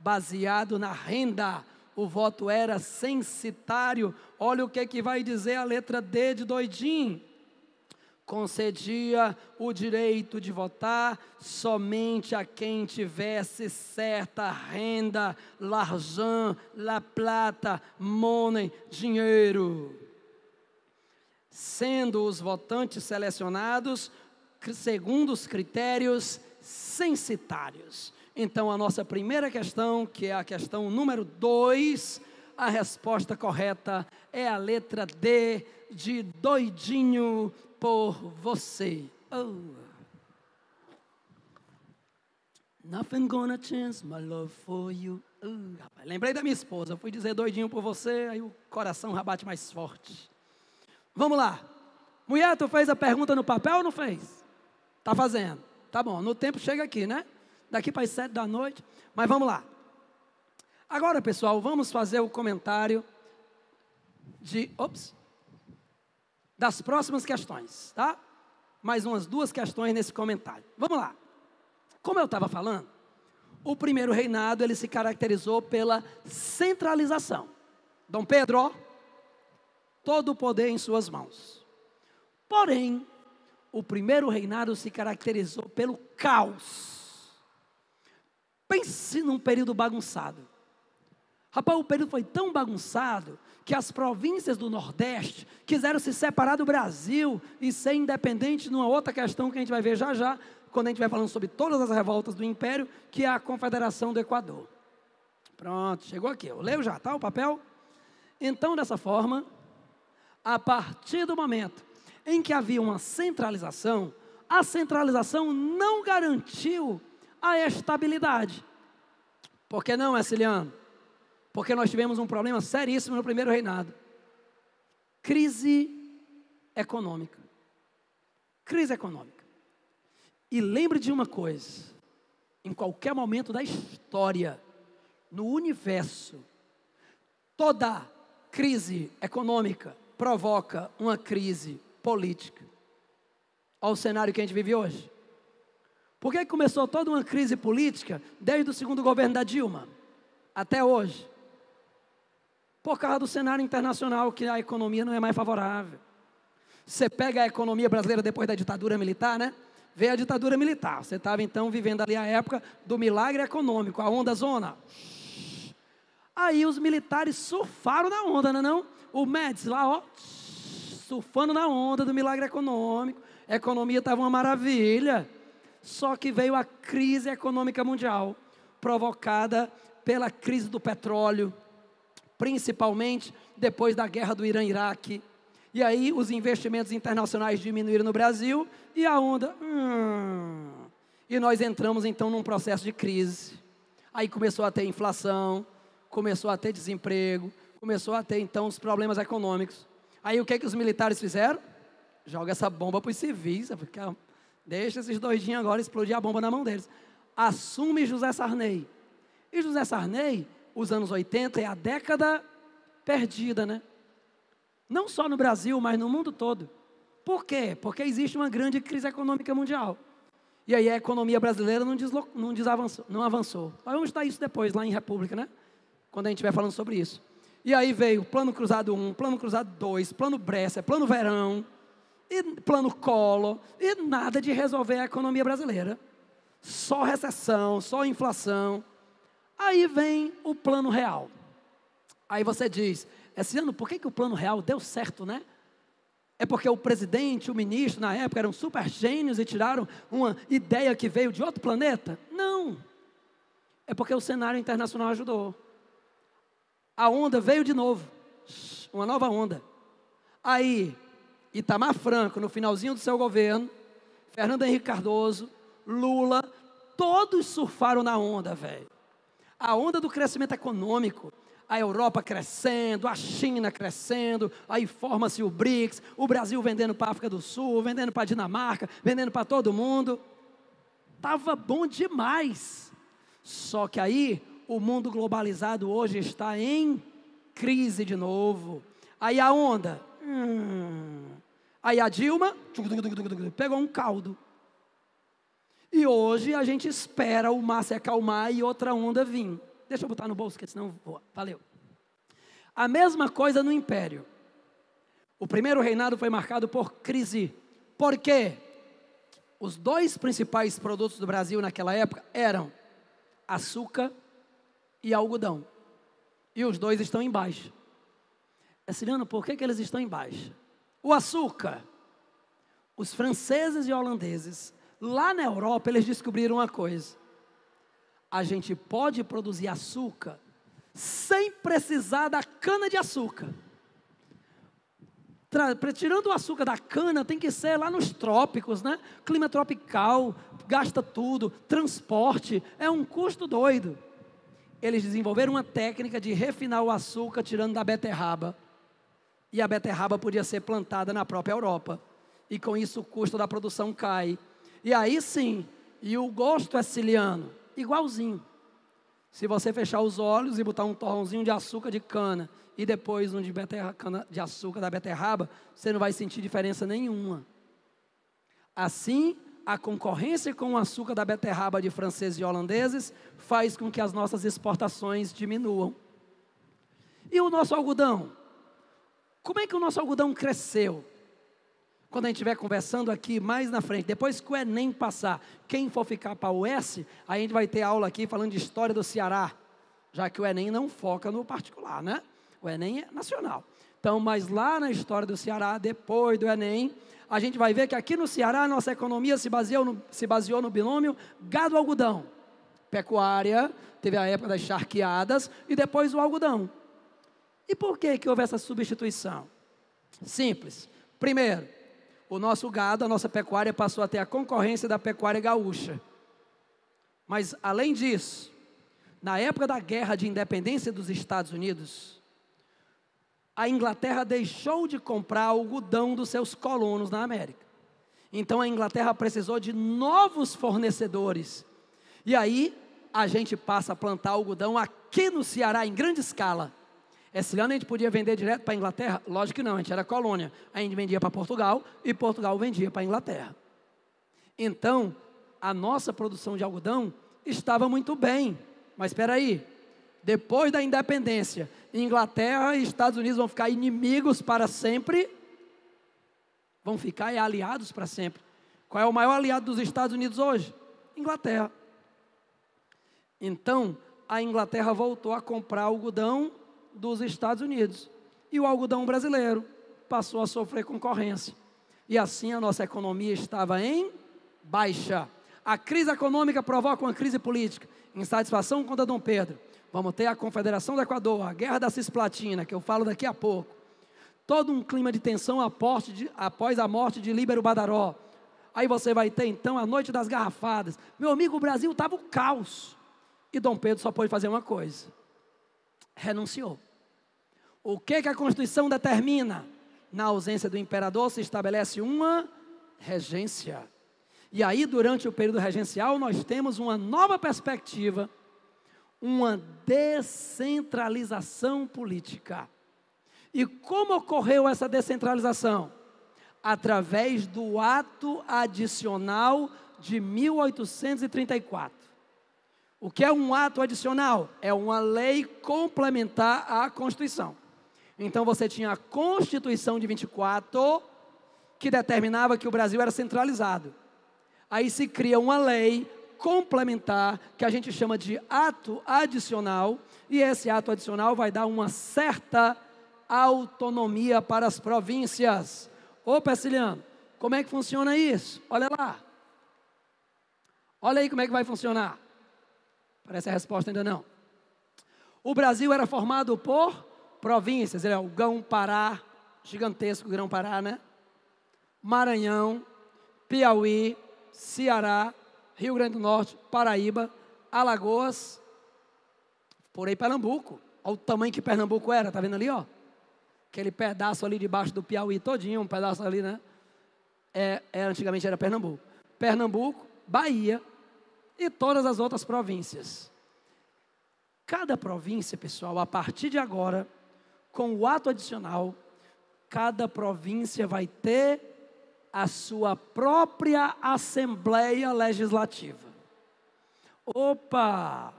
baseado na renda. O voto era censitário. Olha o que vai dizer a letra D de doidinho. Concedia o direito de votar somente a quem tivesse certa renda, l'argent, la plata, money, dinheiro. Sendo os votantes selecionados segundo os critérios censitários. Então, a nossa primeira questão, que é a questão número 2, a resposta correta é a letra D, de doidinho por você. Oh. Nothing gonna change my love for you. Rapaz, lembrei da minha esposa, fui dizer doidinho por você, aí o coração já bate mais forte. Vamos lá. Mulher, tu fez a pergunta no papel ou não fez? Tá fazendo. Tá bom, no tempo chega aqui, né? Daqui para as 7 da noite. Mas vamos lá. Agora, pessoal, vamos fazer o comentário das próximas questões, tá? Mais umas 2 questões nesse comentário. Vamos lá. Como eu estava falando, o primeiro reinado, ele se caracterizou pela centralização. Dom Pedro, ó, todo o poder em suas mãos. Porém, o primeiro reinado se caracterizou pelo caos. Pense num período bagunçado. Rapaz, o período foi tão bagunçado que as províncias do Nordeste quiseram se separar do Brasil e ser independente numa outra questão que a gente vai ver já já, quando a gente vai falando sobre todas as revoltas do Império, que é a Confederação do Equador. Pronto, chegou aqui. Eu leio já, tá, o papel? Então, dessa forma, a partir do momento em que havia uma centralização, a centralização não garantiu a estabilidade. Por que não, Erciliano? Porque nós tivemos um problema seríssimo no primeiro reinado. Crise econômica. Crise econômica. E lembre de uma coisa, em qualquer momento da história, no universo, toda crise econômica provoca uma crise política. Olha o cenário que a gente vive hoje. Por que começou toda uma crise política desde o segundo governo da Dilma até hoje? Por causa do cenário internacional, que a economia não é mais favorável. Você pega a economia brasileira depois da ditadura militar, né? Veio a ditadura militar. Você estava então vivendo ali a época do milagre econômico, a onda zona. Aí os militares surfaram na onda, não é não? O Médici lá, ó, surfando na onda do milagre econômico. A economia estava uma maravilha. Só que veio a crise econômica mundial, provocada pela crise do petróleo, principalmente depois da guerra do Irã-Iraque. E aí os investimentos internacionais diminuíram no Brasil e a onda... E nós entramos então num processo de crise. Aí começou a ter inflação, começou a ter desemprego, começou a ter então os problemas econômicos. Aí o que os militares fizeram? Joga essa bomba para os civis, porque... Deixa esses doidinhos agora explodir a bomba na mão deles. Assume José Sarney. E José Sarney, os anos 80, é a década perdida, né? Não só no Brasil, mas no mundo todo. Por quê? Porque existe uma grande crise econômica mundial. E aí a economia brasileira não avançou. Nós vamos estudar isso depois, lá em República, né? Quando a gente estiver falando sobre isso. E aí veio Plano Cruzado 1, Plano Cruzado 2, Plano Bresser, Plano Verão, e Plano Collor, e nada de resolver a economia brasileira. Só recessão, só inflação. Aí vem o Plano Real. Aí você diz, esse ano, por que o Plano Real deu certo, né? É porque o presidente, o ministro, na época, eram super gênios e tiraram uma ideia que veio de outro planeta? Não. É porque o cenário internacional ajudou. A onda veio de novo. Uma nova onda. Aí... Itamar Franco, no finalzinho do seu governo, Fernando Henrique Cardoso, Lula, todos surfaram na onda, velho. A onda do crescimento econômico, a Europa crescendo, a China crescendo, aí forma-se o BRICS, o Brasil vendendo para a África do Sul, vendendo para a Dinamarca, vendendo para todo mundo. Estava bom demais. Só que aí, o mundo globalizado hoje está em crise de novo. Aí a onda... Aí a Dilma pegou um caldo. E hoje a gente espera o mar se acalmar e outra onda vir. Deixa eu botar no bolso, porque senão voa. Valeu. A mesma coisa no Império. O primeiro reinado foi marcado por crise. Por quê? Os 2 principais produtos do Brasil naquela época eram açúcar e algodão. E os 2 estão em baixa. Erciliano, por que eles estão em baixa? O açúcar. Os franceses e holandeses, lá na Europa, eles descobriram uma coisa: a gente pode produzir açúcar sem precisar da cana-de-açúcar. Tirando o açúcar da cana, tem que ser lá nos trópicos, né? Clima tropical, gasta tudo, transporte, é um custo doido. Eles desenvolveram uma técnica de refinar o açúcar tirando da beterraba. E a beterraba podia ser plantada na própria Europa. E com isso o custo da produção cai. E aí sim, e o gosto é siciliano, igualzinho. Se você fechar os olhos e botar um torrãozinho de açúcar de cana e depois um cana de açúcar da beterraba, você não vai sentir diferença nenhuma. Assim, a concorrência com o açúcar da beterraba de franceses e holandeses faz com que as nossas exportações diminuam. E o nosso algodão? Como é que o nosso algodão cresceu? Quando a gente estiver conversando aqui mais na frente, depois que o Enem passar, quem for ficar para o US, a gente vai ter aula aqui falando de história do Ceará, já que o Enem não foca no particular, né? O Enem é nacional. Então, mas lá na história do Ceará, depois do Enem, a gente vai ver que aqui no Ceará, a nossa economia se baseou no binômio gado-algodão. Pecuária, teve a época das charqueadas, e depois o algodão. E por que houve essa substituição? Simples. Primeiro, o nosso gado, a nossa pecuária passou a ter a concorrência da pecuária gaúcha. Mas, além disso, na época da Guerra de Independência dos Estados Unidos, a Inglaterra deixou de comprar algodão dos seus colonos na América. Então, a Inglaterra precisou de novos fornecedores. E aí, a gente passa a plantar algodão aqui no Ceará, em grande escala. Esse ano a gente podia vender direto para a Inglaterra? Lógico que não, a gente era colônia. A gente vendia para Portugal e Portugal vendia para a Inglaterra. Então, a nossa produção de algodão estava muito bem. Mas espera aí, depois da independência, Inglaterra e Estados Unidos vão ficar inimigos para sempre? Vão ficar aliados para sempre. Qual é o maior aliado dos Estados Unidos hoje? Inglaterra. Então, a Inglaterra voltou a comprar algodão dos Estados Unidos. E o algodão brasileiro passou a sofrer concorrência. E assim a nossa economia estava em baixa. A crise econômica provoca uma crise política. Insatisfação contra Dom Pedro. Vamos ter a Confederação do Equador, a Guerra da Cisplatina, que eu falo daqui a pouco. Todo um clima de tensão após a morte de Líbero Badaró. Aí você vai ter então a Noite das Garrafadas. Meu amigo, o Brasil estava um caos. E Dom Pedro só pôde fazer uma coisa: renunciou. O que a Constituição determina? Na ausência do imperador se estabelece uma regência. E aí, durante o período regencial, nós temos uma nova perspectiva, uma descentralização política. E como ocorreu essa descentralização? Através do ato adicional de 1834. O que é um ato adicional? É uma lei complementar à Constituição. Então você tinha a Constituição de 24, que determinava que o Brasil era centralizado. Aí se cria uma lei complementar, que a gente chama de ato adicional, e esse ato adicional vai dar uma certa autonomia para as províncias. Ô Peciliano, como é que funciona isso? Olha lá. Olha aí como é que vai funcionar. Parece a resposta ainda não. O Brasil era formado por províncias, o Grão-Pará, gigantesco Grão-Pará, né? Maranhão, Piauí, Ceará, Rio Grande do Norte, Paraíba, Alagoas, por aí Pernambuco. Olha o tamanho que Pernambuco era, tá vendo ali, ó? Aquele pedaço ali debaixo do Piauí todinho, um pedaço ali, né? Antigamente era Pernambuco. Pernambuco, Bahia e todas as outras províncias. Cada província, pessoal, a partir de agora, com o ato adicional, cada província vai ter a sua própria Assembleia Legislativa. Opa!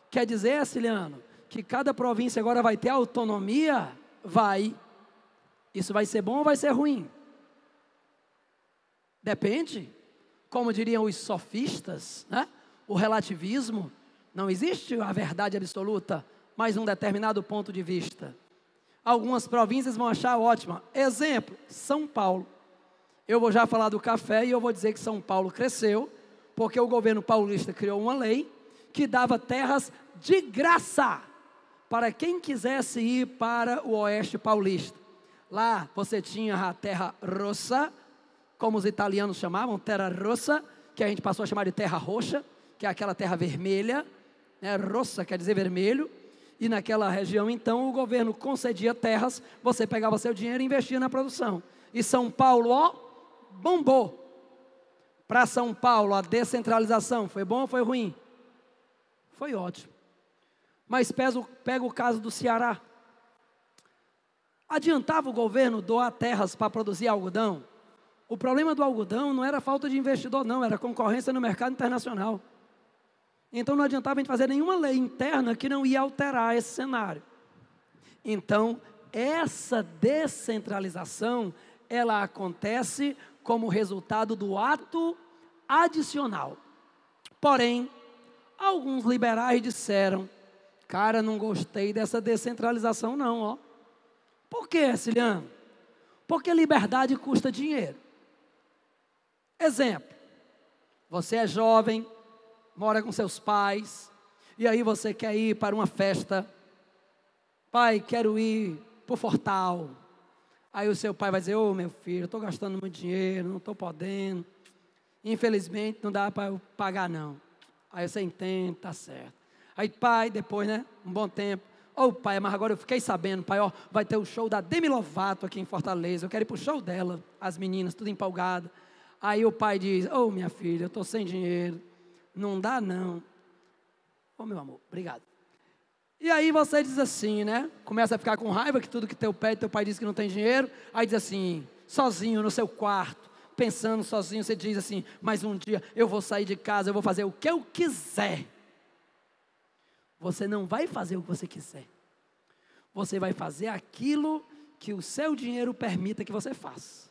Quer dizer, Ciliano, que cada província agora vai ter autonomia? Vai. Isso vai ser bom ou vai ser ruim? Depende. Como diriam os sofistas, né? O relativismo. Não existe a verdade absoluta, mas um determinado ponto de vista. Algumas províncias vão achar ótima. Exemplo, São Paulo. Eu vou já falar do café e eu vou dizer que São Paulo cresceu, porque o governo paulista criou uma lei que dava terras de graça para quem quisesse ir para o oeste paulista. Lá você tinha a terra rossa, como os italianos chamavam, terra rossa, que a gente passou a chamar de terra roxa, que é aquela terra vermelha, né? Rossa quer dizer vermelho, e naquela região então o governo concedia terras, você pegava seu dinheiro e investia na produção. E São Paulo, ó, bombou. Para São Paulo, a descentralização foi bom ou foi ruim? Foi ótimo. Mas pega o caso do Ceará. Adiantava o governo doar terras para produzir algodão? O problema do algodão não era falta de investidor, não, era concorrência no mercado internacional. Então não adiantava a gente fazer nenhuma lei interna que não ia alterar esse cenário. Então, essa descentralização, ela acontece como resultado do ato adicional. Porém, alguns liberais disseram, cara, não gostei dessa descentralização não, ó. Por quê, Ciliano? Porque liberdade custa dinheiro. Exemplo, você é jovem, mora com seus pais, e aí você quer ir para uma festa. Pai, quero ir para o Fortal. Aí o seu pai vai dizer, ô meu filho, estou gastando muito dinheiro, não estou podendo. Infelizmente não dá para eu pagar não. Aí você entende, tá certo. Aí pai, depois, né, um bom tempo. Ô pai, mas agora eu fiquei sabendo, pai, ó, vai ter o show da Demi Lovato aqui em Fortaleza. Eu quero ir para o show dela, as meninas, tudo empolgado. Aí o pai diz, ô minha filha, eu estou sem dinheiro, não dá não. Ô meu amor, obrigado. E aí você diz assim, né, começa a ficar com raiva que tudo que teu pai diz que não tem dinheiro. Aí diz assim, sozinho no seu quarto, pensando sozinho, você diz assim, mas um dia eu vou sair de casa, eu vou fazer o que eu quiser. Você não vai fazer o que você quiser. Você vai fazer aquilo que o seu dinheiro permita que você faça.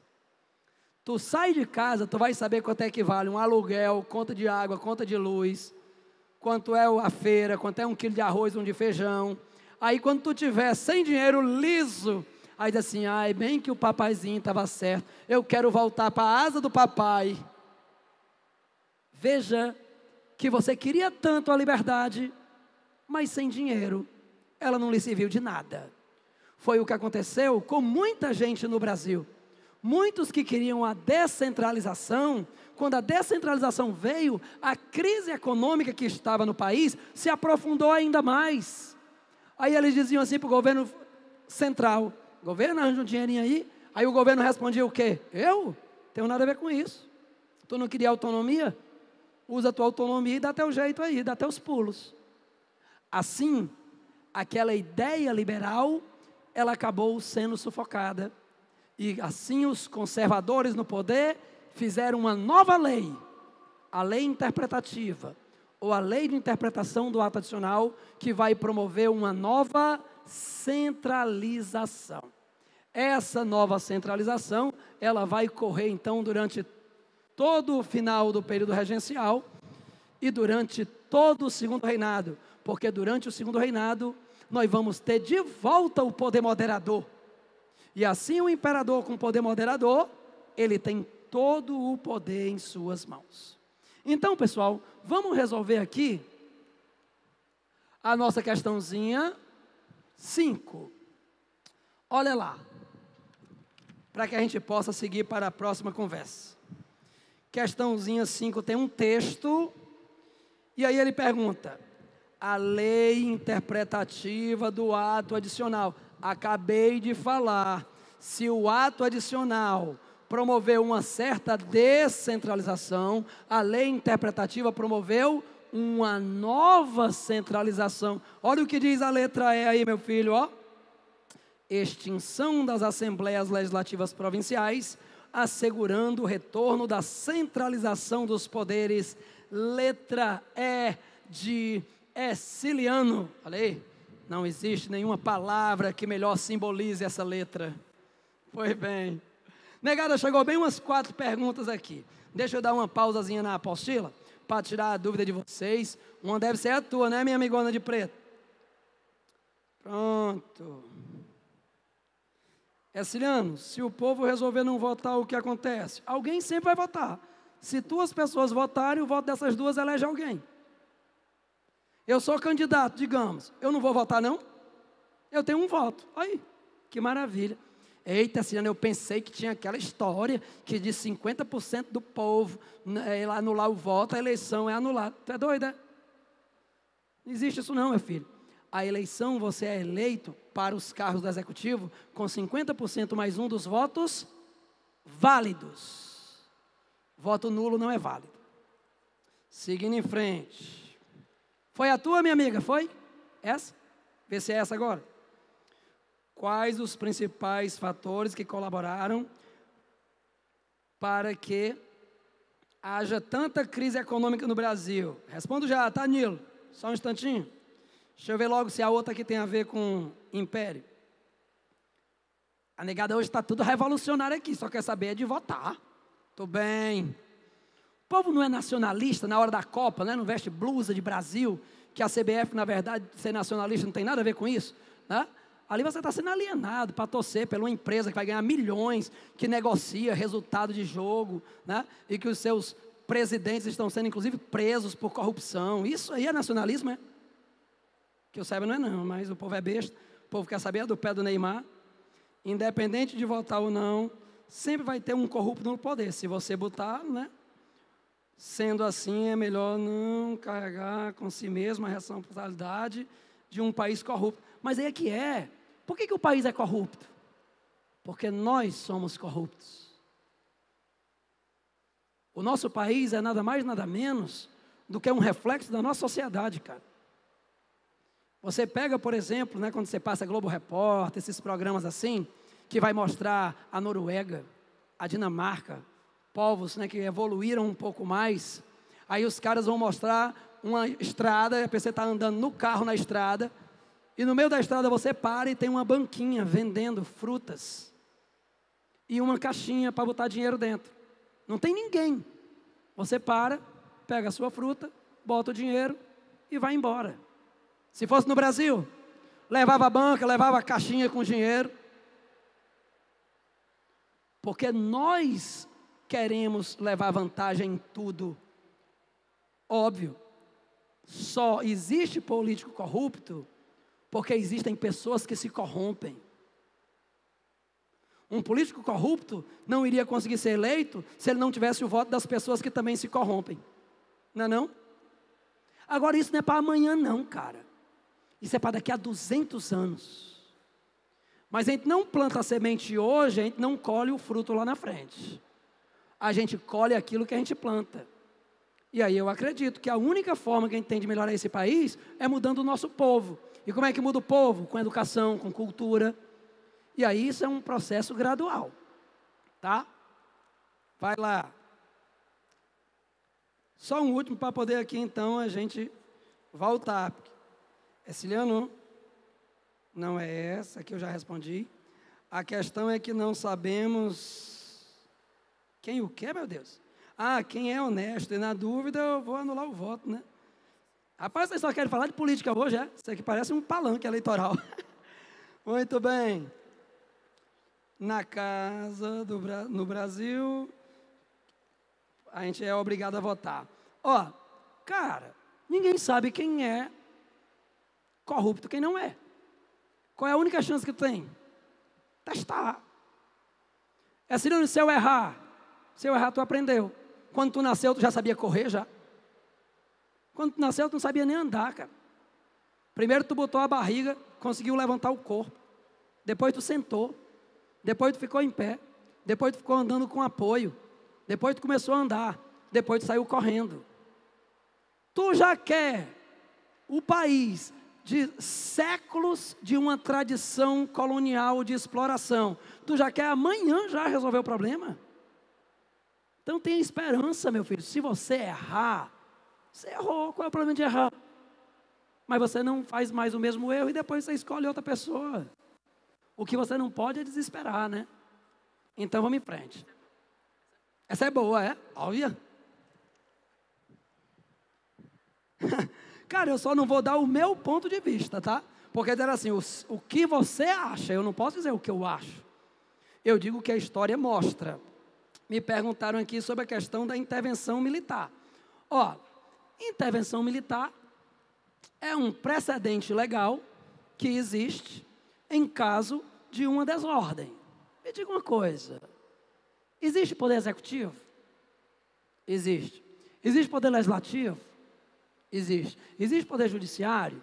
Tu sai de casa, tu vai saber quanto é que vale um aluguel, conta de água, conta de luz, quanto é a feira, quanto é 1 quilo de arroz, 1 de feijão. Aí quando tu tiver sem dinheiro liso, aí diz assim, ai, bem que o papaizinho estava certo, eu quero voltar para a asa do papai. Veja que você queria tanto a liberdade, mas sem dinheiro, ela não lhe serviu de nada. Foi o que aconteceu com muita gente no Brasil. Muitos que queriam a descentralização, quando a descentralização veio, a crise econômica que estava no país se aprofundou ainda mais. Aí eles diziam assim para o governo central, governo, arranja um dinheirinho aí o governo respondia o quê? Eu? Tenho nada a ver com isso. Tu não queria autonomia? Usa a tua autonomia e dá teu jeito aí, dá teus pulos. Assim, aquela ideia liberal, ela acabou sendo sufocada. E assim os conservadores no poder fizeram uma nova lei, a lei interpretativa, ou a lei de interpretação do ato adicional, que vai promover uma nova centralização. Essa nova centralização, ela vai correr então durante todo o final do período regencial e durante todo o segundo reinado, porque durante o segundo reinado nós vamos ter de volta o poder moderador. E assim o imperador com poder moderador, ele tem todo o poder em suas mãos. Então, pessoal, vamos resolver aqui a nossa questãozinha 5. Olha lá, para que a gente possa seguir para a próxima conversa. Questãozinha 5 tem um texto, e aí ele pergunta, a lei interpretativa do ato adicional. Acabei de falar, se o ato adicional promoveu uma certa descentralização, a lei interpretativa promoveu uma nova centralização. Olha o que diz a letra E aí, meu filho, ó. Extinção das assembleias legislativas provinciais, assegurando o retorno da centralização dos poderes. Letra E de Exiliano. Olha aí. Não existe nenhuma palavra que melhor simbolize essa letra. Pois bem. Negada, chegou bem umas 4 perguntas aqui. Deixa eu dar uma pausazinha na apostila, para tirar a dúvida de vocês. Uma deve ser a tua, né, minha amigona de preto? Pronto. Erciliano, se o povo resolver não votar, o que acontece? Alguém sempre vai votar. Se 2 pessoas votarem, o voto dessas 2 elege alguém. Eu sou candidato, digamos, eu não vou votar não? Eu tenho um voto. Aí, que maravilha. Eita, Erciliano, eu pensei que tinha aquela história que de 50% do povo anular o voto, a eleição é anulada. Tu é doido, é? Não existe isso não, meu filho. A eleição, você é eleito para os cargos do executivo com 50% mais 1 dos votos válidos. Voto nulo não é válido. Seguindo em frente. Foi a tua, minha amiga? Foi? Essa? Vê se é essa agora. Quais os principais fatores que colaboraram para que haja tanta crise econômica no Brasil? Respondo já, tá, Nilo? Só um instantinho. Deixa eu ver logo se a outra aqui tem a ver com império. A negada hoje está tudo revolucionário aqui, só quer saber de votar. Tô bem. O povo não é nacionalista na hora da Copa, né? Não veste blusa de Brasil, que a CBF, na verdade, ser nacionalista não tem nada a ver com isso, né? Ali você está sendo alienado para torcer pela uma empresa que vai ganhar milhões, que negocia resultado de jogo, né? E que os seus presidentes estão sendo, inclusive, presos por corrupção. Isso aí é nacionalismo, é? Que eu saiba não é não, mas o povo é besta. O povo quer saber do pé do Neymar. Independente de votar ou não, sempre vai ter um corrupto no poder. Se você botar, né? Sendo assim, é melhor não carregar com si mesmo a responsabilidade de um país corrupto. Mas aí é que é. Por que o país é corrupto? Porque nós somos corruptos. O nosso país é nada mais, nada menos do que um reflexo da nossa sociedade, cara. Você pega, por exemplo, né, quando você passa Globo Repórter, esses programas assim, que vai mostrar a Noruega, a Dinamarca, povos, né, que evoluíram um pouco mais. Aí os caras vão mostrar uma estrada, a pessoa está andando no carro na estrada, e no meio da estrada você para e tem uma banquinha vendendo frutas e uma caixinha para botar dinheiro dentro. Não tem ninguém. Você para, pega a sua fruta, bota o dinheiro e vai embora. Se fosse no Brasil, levava a banca, levava a caixinha com dinheiro. Porque nós queremos levar vantagem em tudo. Óbvio, só existe político corrupto porque existem pessoas que se corrompem. Um político corrupto não iria conseguir ser eleito se ele não tivesse o voto das pessoas que também se corrompem. Não é não? Agora isso não é para amanhã não, cara. Isso é para daqui a 200 anos. Mas a gente não planta a semente hoje, a gente não colhe o fruto lá na frente. A gente colhe aquilo que a gente planta. E aí eu acredito que a única forma que a gente tem de melhorar esse país é mudando o nosso povo. E como é que muda o povo? Com educação, com cultura. E aí isso é um processo gradual. Tá? Vai lá. Só um último para poder aqui então a gente voltar. Erciliano, não é essa que eu já respondi. A questão é que não sabemos quem o quer, meu Deus. Quem é honesto. E na dúvida eu vou anular o voto, né? Rapaz, vocês só querem falar de política hoje, é? Isso aqui parece um palanque eleitoral. Muito bem. Na casa, no Brasil, a gente é obrigado a votar. Cara, ninguém sabe quem é corrupto, quem não é. Qual é a única chance que tu tem? Testar. Erciliano, se eu errar, tu aprendeu. Quando tu nasceu, tu já sabia correr, já? Quando tu nasceu, tu não sabia nem andar, cara. Primeiro tu botou a barriga, conseguiu levantar o corpo. Depois tu sentou. Depois tu ficou em pé. Depois tu ficou andando com apoio. Depois tu começou a andar. Depois tu saiu correndo. Tu já quer o país de séculos de uma tradição colonial de exploração. Tu já quer amanhã já resolver o problema? Então tenha esperança, meu filho. Se você errar, você errou. Qual é o problema de errar? Mas você não faz mais o mesmo erro e depois você escolhe outra pessoa. O que você não pode é desesperar, né? Então vamos em frente. Essa é boa, é? Olha. Cara, eu só não vou dar o meu ponto de vista, tá? Porque dizer assim, o que você acha, eu não posso dizer o que eu acho. Eu digo que a história mostra. Me perguntaram aqui sobre a questão da intervenção militar. Ó, intervenção militar é um precedente legal que existe em caso de uma desordem. Me diga uma coisa, existe poder executivo? Existe. Existe poder legislativo? Existe. Existe poder judiciário?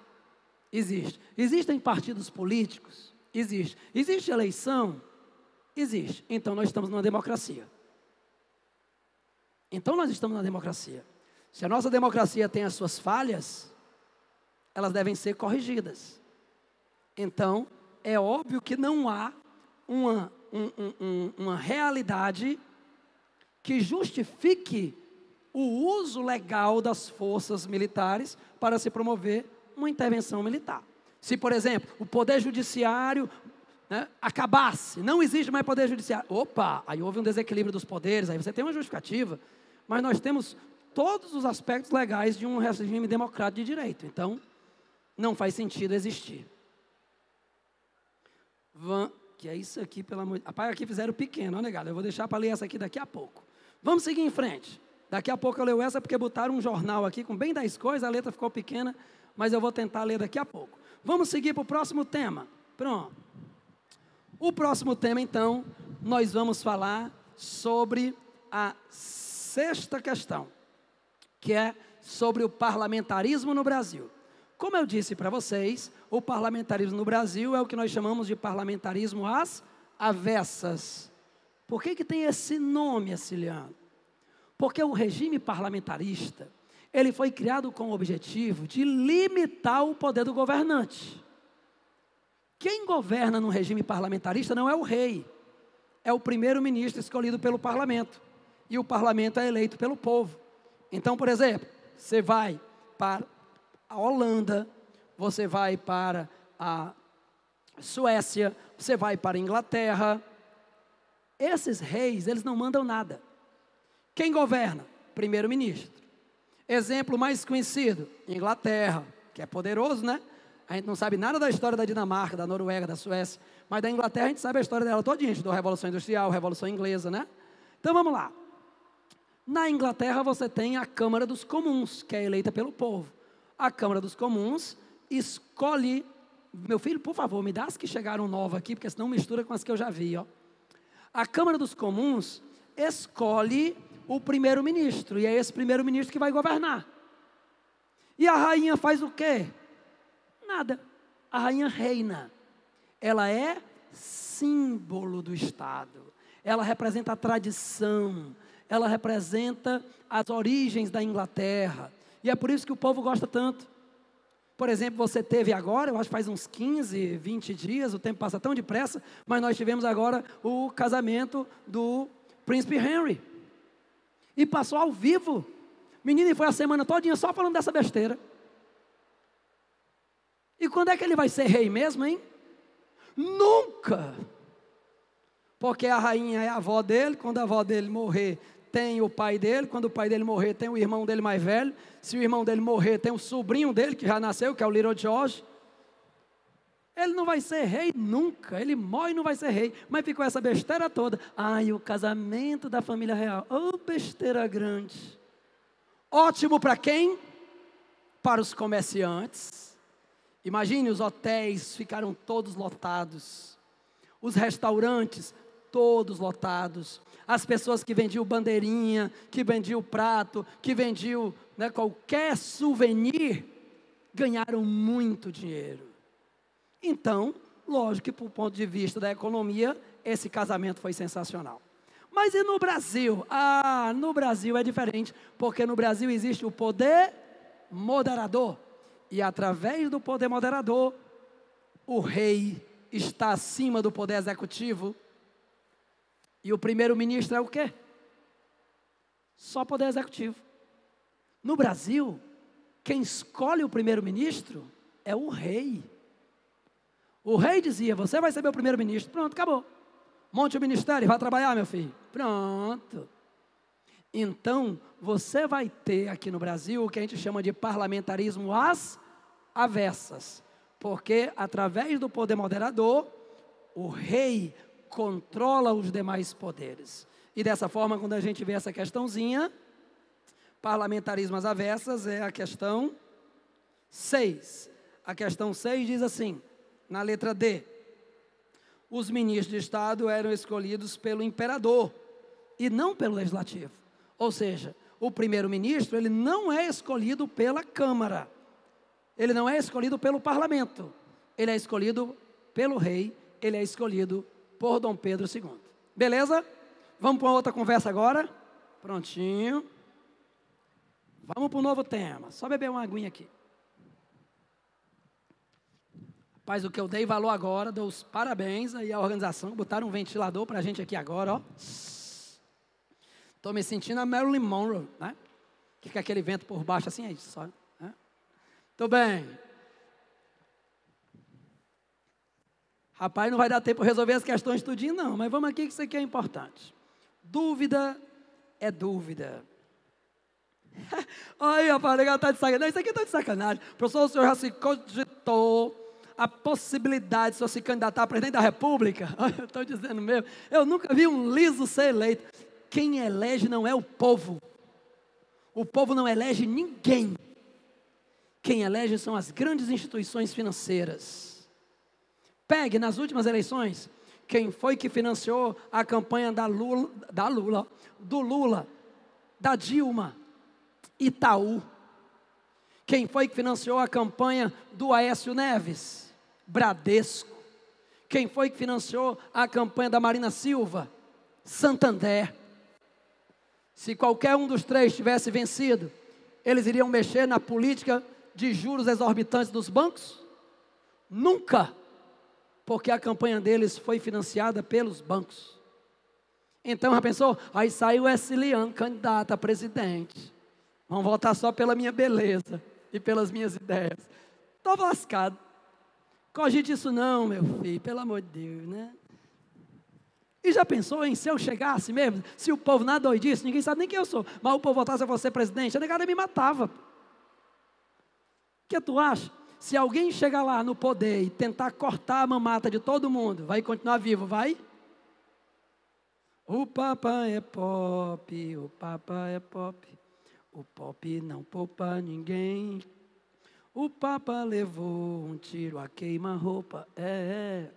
Existe. Existem partidos políticos? Existe. Existe eleição? Existe. Então nós estamos numa democracia. Se a nossa democracia tem as suas falhas, elas devem ser corrigidas. Então, é óbvio que não há uma realidade que justifique o uso legal das forças militares para se promover uma intervenção militar. Se, por exemplo, o poder judiciário, né, acabasse, não existe mais poder judiciário. Opa, aí houve um desequilíbrio dos poderes, aí você tem uma justificativa. Mas nós temos todos os aspectos legais de um regime democrático de direito. Então, não faz sentido existir. Que é isso aqui, pelo amor de Deus. Rapaz, aqui fizeram pequeno, ó, negado. Eu vou deixar para ler essa aqui daqui a pouco. Vamos seguir em frente. Daqui a pouco eu leio essa porque botaram um jornal aqui com bem 10 coisas, a letra ficou pequena, mas eu vou tentar ler daqui a pouco. Vamos seguir para o próximo tema. Pronto. O próximo tema, então, nós vamos falar sobre a sexta questão, que é sobre o parlamentarismo no Brasil. Como eu disse para vocês, o parlamentarismo no Brasil é o que nós chamamos de parlamentarismo às avessas. Por que tem esse nome, Aciliano? Porque o regime parlamentarista, ele foi criado com o objetivo de limitar o poder do governante. Quem governa no regime parlamentarista não é o rei, é o primeiro-ministro escolhido pelo parlamento. E o parlamento é eleito pelo povo. Então, por exemplo, você vai para a Holanda, você vai para a Suécia, você vai para a Inglaterra. Esses reis, eles não mandam nada. Quem governa? Primeiro-ministro. Exemplo mais conhecido, Inglaterra, que é poderoso, né? A gente não sabe nada da história da Dinamarca, da Noruega, da Suécia, mas da Inglaterra a gente sabe a história dela todinha. A gente estudou a Revolução Industrial, a Revolução Inglesa, né? Então vamos lá. Na Inglaterra você tem a Câmara dos Comuns, que é eleita pelo povo. A Câmara dos Comuns escolhe... Meu filho, por favor, me dá as que chegaram novas aqui, porque senão mistura com as que eu já vi, ó. A Câmara dos Comuns escolhe o primeiro-ministro, e é esse primeiro-ministro que vai governar. E a rainha faz o quê? Nada. A rainha reina. Ela é símbolo do Estado. Ela representa a tradição. Ela representa as origens da Inglaterra. E é por isso que o povo gosta tanto. Por exemplo, você teve agora, eu acho que faz uns 15, 20 dias, o tempo passa tão depressa, mas nós tivemos agora o casamento do Príncipe Henry. E passou ao vivo. Menino, foi a semana todinha só falando dessa besteira. E quando é que ele vai ser rei mesmo, hein? Nunca! Porque a rainha é a avó dele, quando a avó dele morrer, tem o pai dele, quando o pai dele morrer, tem o irmão dele mais velho, se o irmão dele morrer, tem o sobrinho dele, que já nasceu, que é o Little George. Ele não vai ser rei nunca, ele morre e não vai ser rei, mas ficou essa besteira toda. Ai, o casamento da família real, oh, besteira grande. Ótimo para quem? Para os comerciantes. Imagine, os hotéis ficaram todos lotados, os restaurantes todos lotados, as pessoas que vendiam bandeirinha, que vendiam prato, que vendiam, né, qualquer souvenir, ganharam muito dinheiro. Então, lógico que, por ponto de vista da economia, esse casamento foi sensacional. Mas e no Brasil? Ah, no Brasil é diferente, porque no Brasil existe o poder moderador. E através do poder moderador, o rei está acima do poder executivo. E o primeiro-ministro é o quê? Só poder executivo. No Brasil, quem escolhe o primeiro-ministro é o rei. O rei dizia, você vai ser meu primeiro-ministro. Pronto, acabou. Monte o ministério, vai trabalhar, meu filho. Pronto. Então, você vai ter aqui no Brasil o que a gente chama de parlamentarismo às avessas. Porque, através do poder moderador, o rei controla os demais poderes. E dessa forma, quando a gente vê essa questãozinha, parlamentarismo às avessas, é a questão 6. A questão 6 diz assim, na letra D: os ministros de Estado eram escolhidos pelo imperador e não pelo legislativo. Ou seja, o primeiro-ministro, ele não é escolhido pela Câmara, ele não é escolhido pelo parlamento, ele é escolhido pelo rei, ele é escolhido por Dom Pedro II. Beleza? Vamos para uma outra conversa agora? Prontinho. Vamos para um novo tema. Só beber uma aguinha aqui. Rapaz, o que eu dei valor agora, dou os parabéns aí à organização, botaram um ventilador para a gente aqui agora, ó. Estou me sentindo a Marilyn Monroe, né? Que fica aquele vento por baixo assim, é isso só. Né? Tô bem. Rapaz, não vai dar tempo para resolver as questões tudinho não, mas vamos aqui que isso aqui é importante. Dúvida é dúvida. Olha, rapaz, legal, tá de sacanagem. Isso aqui está de sacanagem. Professor, o senhor já se cogitou a possibilidade de o senhor se candidatar a presidente da República? Eu estou dizendo mesmo. Eu nunca vi um liso ser eleito. Quem elege não é o povo. O povo não elege ninguém. Quem elege são as grandes instituições financeiras. Pegue nas últimas eleições, quem foi que financiou a campanha do Lula, da Dilma? Itaú. Quem foi que financiou a campanha do Aécio Neves? Bradesco. Quem foi que financiou a campanha da Marina Silva? Santander. Se qualquer um dos três tivesse vencido, eles iriam mexer na política de juros exorbitantes dos bancos? Nunca, porque a campanha deles foi financiada pelos bancos. Então, já pensou? Aí saiu Wesleyano, candidato a presidente. Vão votar só pela minha beleza e pelas minhas ideias. Estou lascado. Cogite isso não, meu filho, pelo amor de Deus, né? E já pensou em se eu chegasse mesmo, se o povo nada doidice, ninguém sabe nem quem eu sou, mas o povo votasse a você presidente, a negada me matava. O que tu acha? Se alguém chegar lá no poder e tentar cortar a mamata de todo mundo, vai continuar vivo, vai? O Papa é pop, o Papa é pop, o pop não poupa ninguém. O Papa levou um tiro a queima-roupa,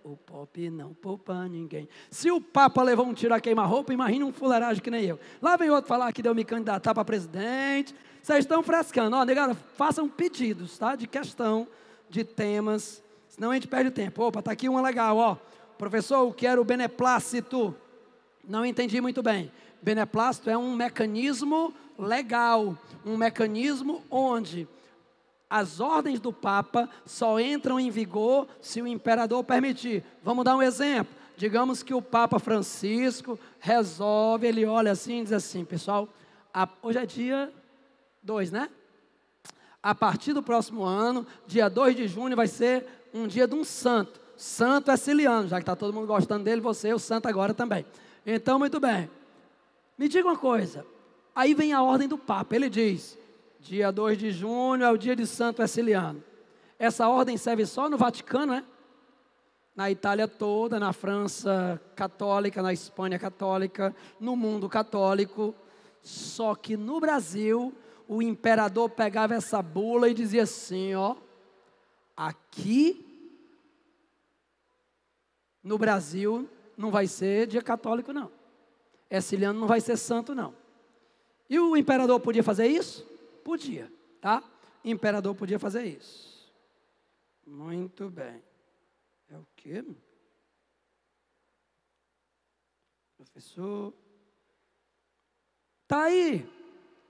o pop não poupa ninguém. Se o Papa levou um tiro a queima-roupa, imagina um fuleiragem que nem eu. Lá vem outro falar que deu me candidatar para presidente. Vocês estão frescando, ó, negada, façam pedidos, tá? De questão, de temas, senão a gente perde tempo. Opa, tá aqui uma legal, ó. Professor, eu quero beneplácito. Não entendi muito bem. Beneplácito é um mecanismo legal, um mecanismo onde as ordens do Papa só entram em vigor se o imperador permitir. Vamos dar um exemplo. Digamos que o Papa Francisco resolve, ele olha assim e diz assim, pessoal, hoje é dia 2, né? A partir do próximo ano, dia 2 de junho, vai ser um dia de um santo. Santo é Ciliano, já que está todo mundo gostando dele, você é o santo agora também. Então, muito bem. Me diga uma coisa. Aí vem a ordem do Papa, ele diz, dia 2 de junho é o dia de Santo Herciliano. Essa ordem serve só no Vaticano, né? Na Itália toda, na França católica, na Espanha católica, no mundo católico. Só que no Brasil, o imperador pegava essa bula e dizia assim, ó, aqui no Brasil não vai ser dia católico não. Herciliano não vai ser santo não. E o imperador podia fazer isso? Podia, tá? O imperador podia fazer isso. Muito bem. É o quê? Professor. Tá aí.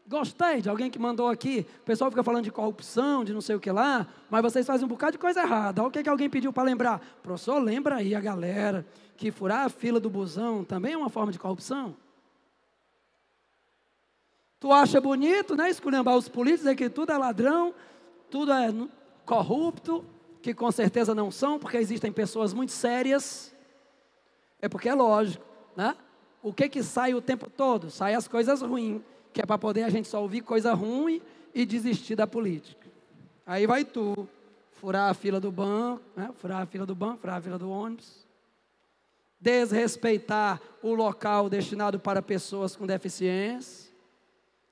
Gostei de alguém que mandou aqui. O pessoal fica falando de corrupção, de não sei o que lá, mas vocês fazem um bocado de coisa errada. Olha o que alguém pediu para lembrar. Professor, lembra aí a galera que furar a fila do busão também é uma forma de corrupção? Tu acha bonito, né? Esculhambar os políticos, dizer que tudo é ladrão, tudo é corrupto, que com certeza não são, porque existem pessoas muito sérias. É porque é lógico, né? O que sai o tempo todo? Sai as coisas ruins, que é para poder a gente só ouvir coisa ruim e desistir da política. Aí vai tu, furar a fila do banco, né? Furar a fila do banco, furar a fila do ônibus. desrespeitar o local destinado para pessoas com deficiência.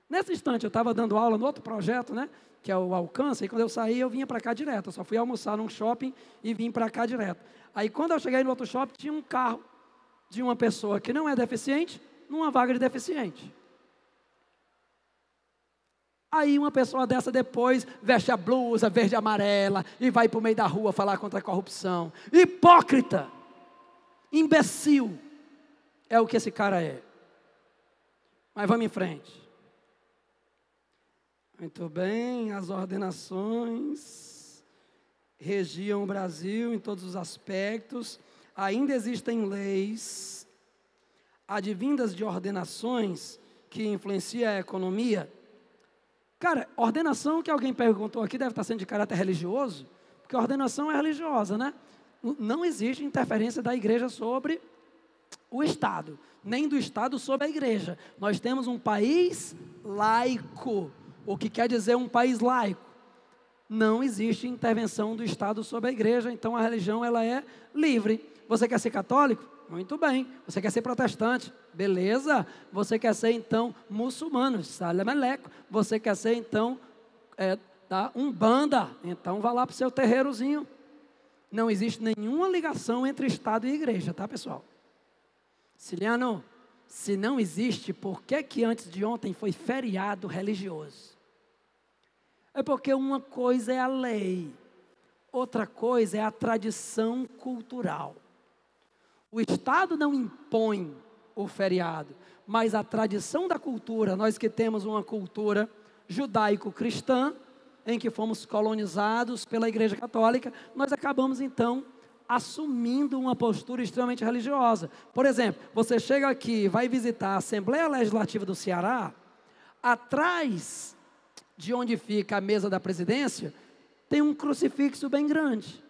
Nesse instante, eu estava dando aula no outro projeto, né, que é o Alcance, e quando eu saí, eu vinha para cá direto. Eu só fui almoçar num shopping e vim para cá direto. Aí, quando eu cheguei no outro shopping, tinha um carro de uma pessoa que não é deficiente, numa vaga de deficiente. Aí uma pessoa dessa depois veste a blusa verde e amarela e vai para o meio da rua falar contra a corrupção. Hipócrita, imbecil, é o que esse cara é. Mas vamos em frente. Muito bem, as ordenações regiam o Brasil em todos os aspectos. Ainda existem leis advindas de ordenações que influenciam a economia. Cara, ordenação que alguém perguntou aqui deve estar sendo de caráter religioso, porque a ordenação é religiosa, né? Não existe interferência da igreja sobre o Estado, nem do Estado sobre a igreja. Nós temos um país laico. O que quer dizer um país laico? Não existe intervenção do Estado sobre a igreja, então a religião ela é livre. Você quer ser católico? Muito bem. Você quer ser protestante? Beleza. Você quer ser então muçulmano? Salamaleco. Você quer ser então umbanda? Então vá lá para o seu terreirozinho. Não existe nenhuma ligação entre Estado e igreja, tá, pessoal? Ciliano, se não existe, por que antes de ontem foi feriado religioso? É porque uma coisa é a lei, outra coisa é a tradição cultural. O Estado não impõe o feriado, mas a tradição da cultura, nós que temos uma cultura judaico-cristã, em que fomos colonizados pela Igreja Católica, nós acabamos então assumindo uma postura extremamente religiosa. Por exemplo, você chega aqui, vai visitar a Assembleia Legislativa do Ceará, atrás de onde fica a mesa da presidência, tem um crucifixo bem grande.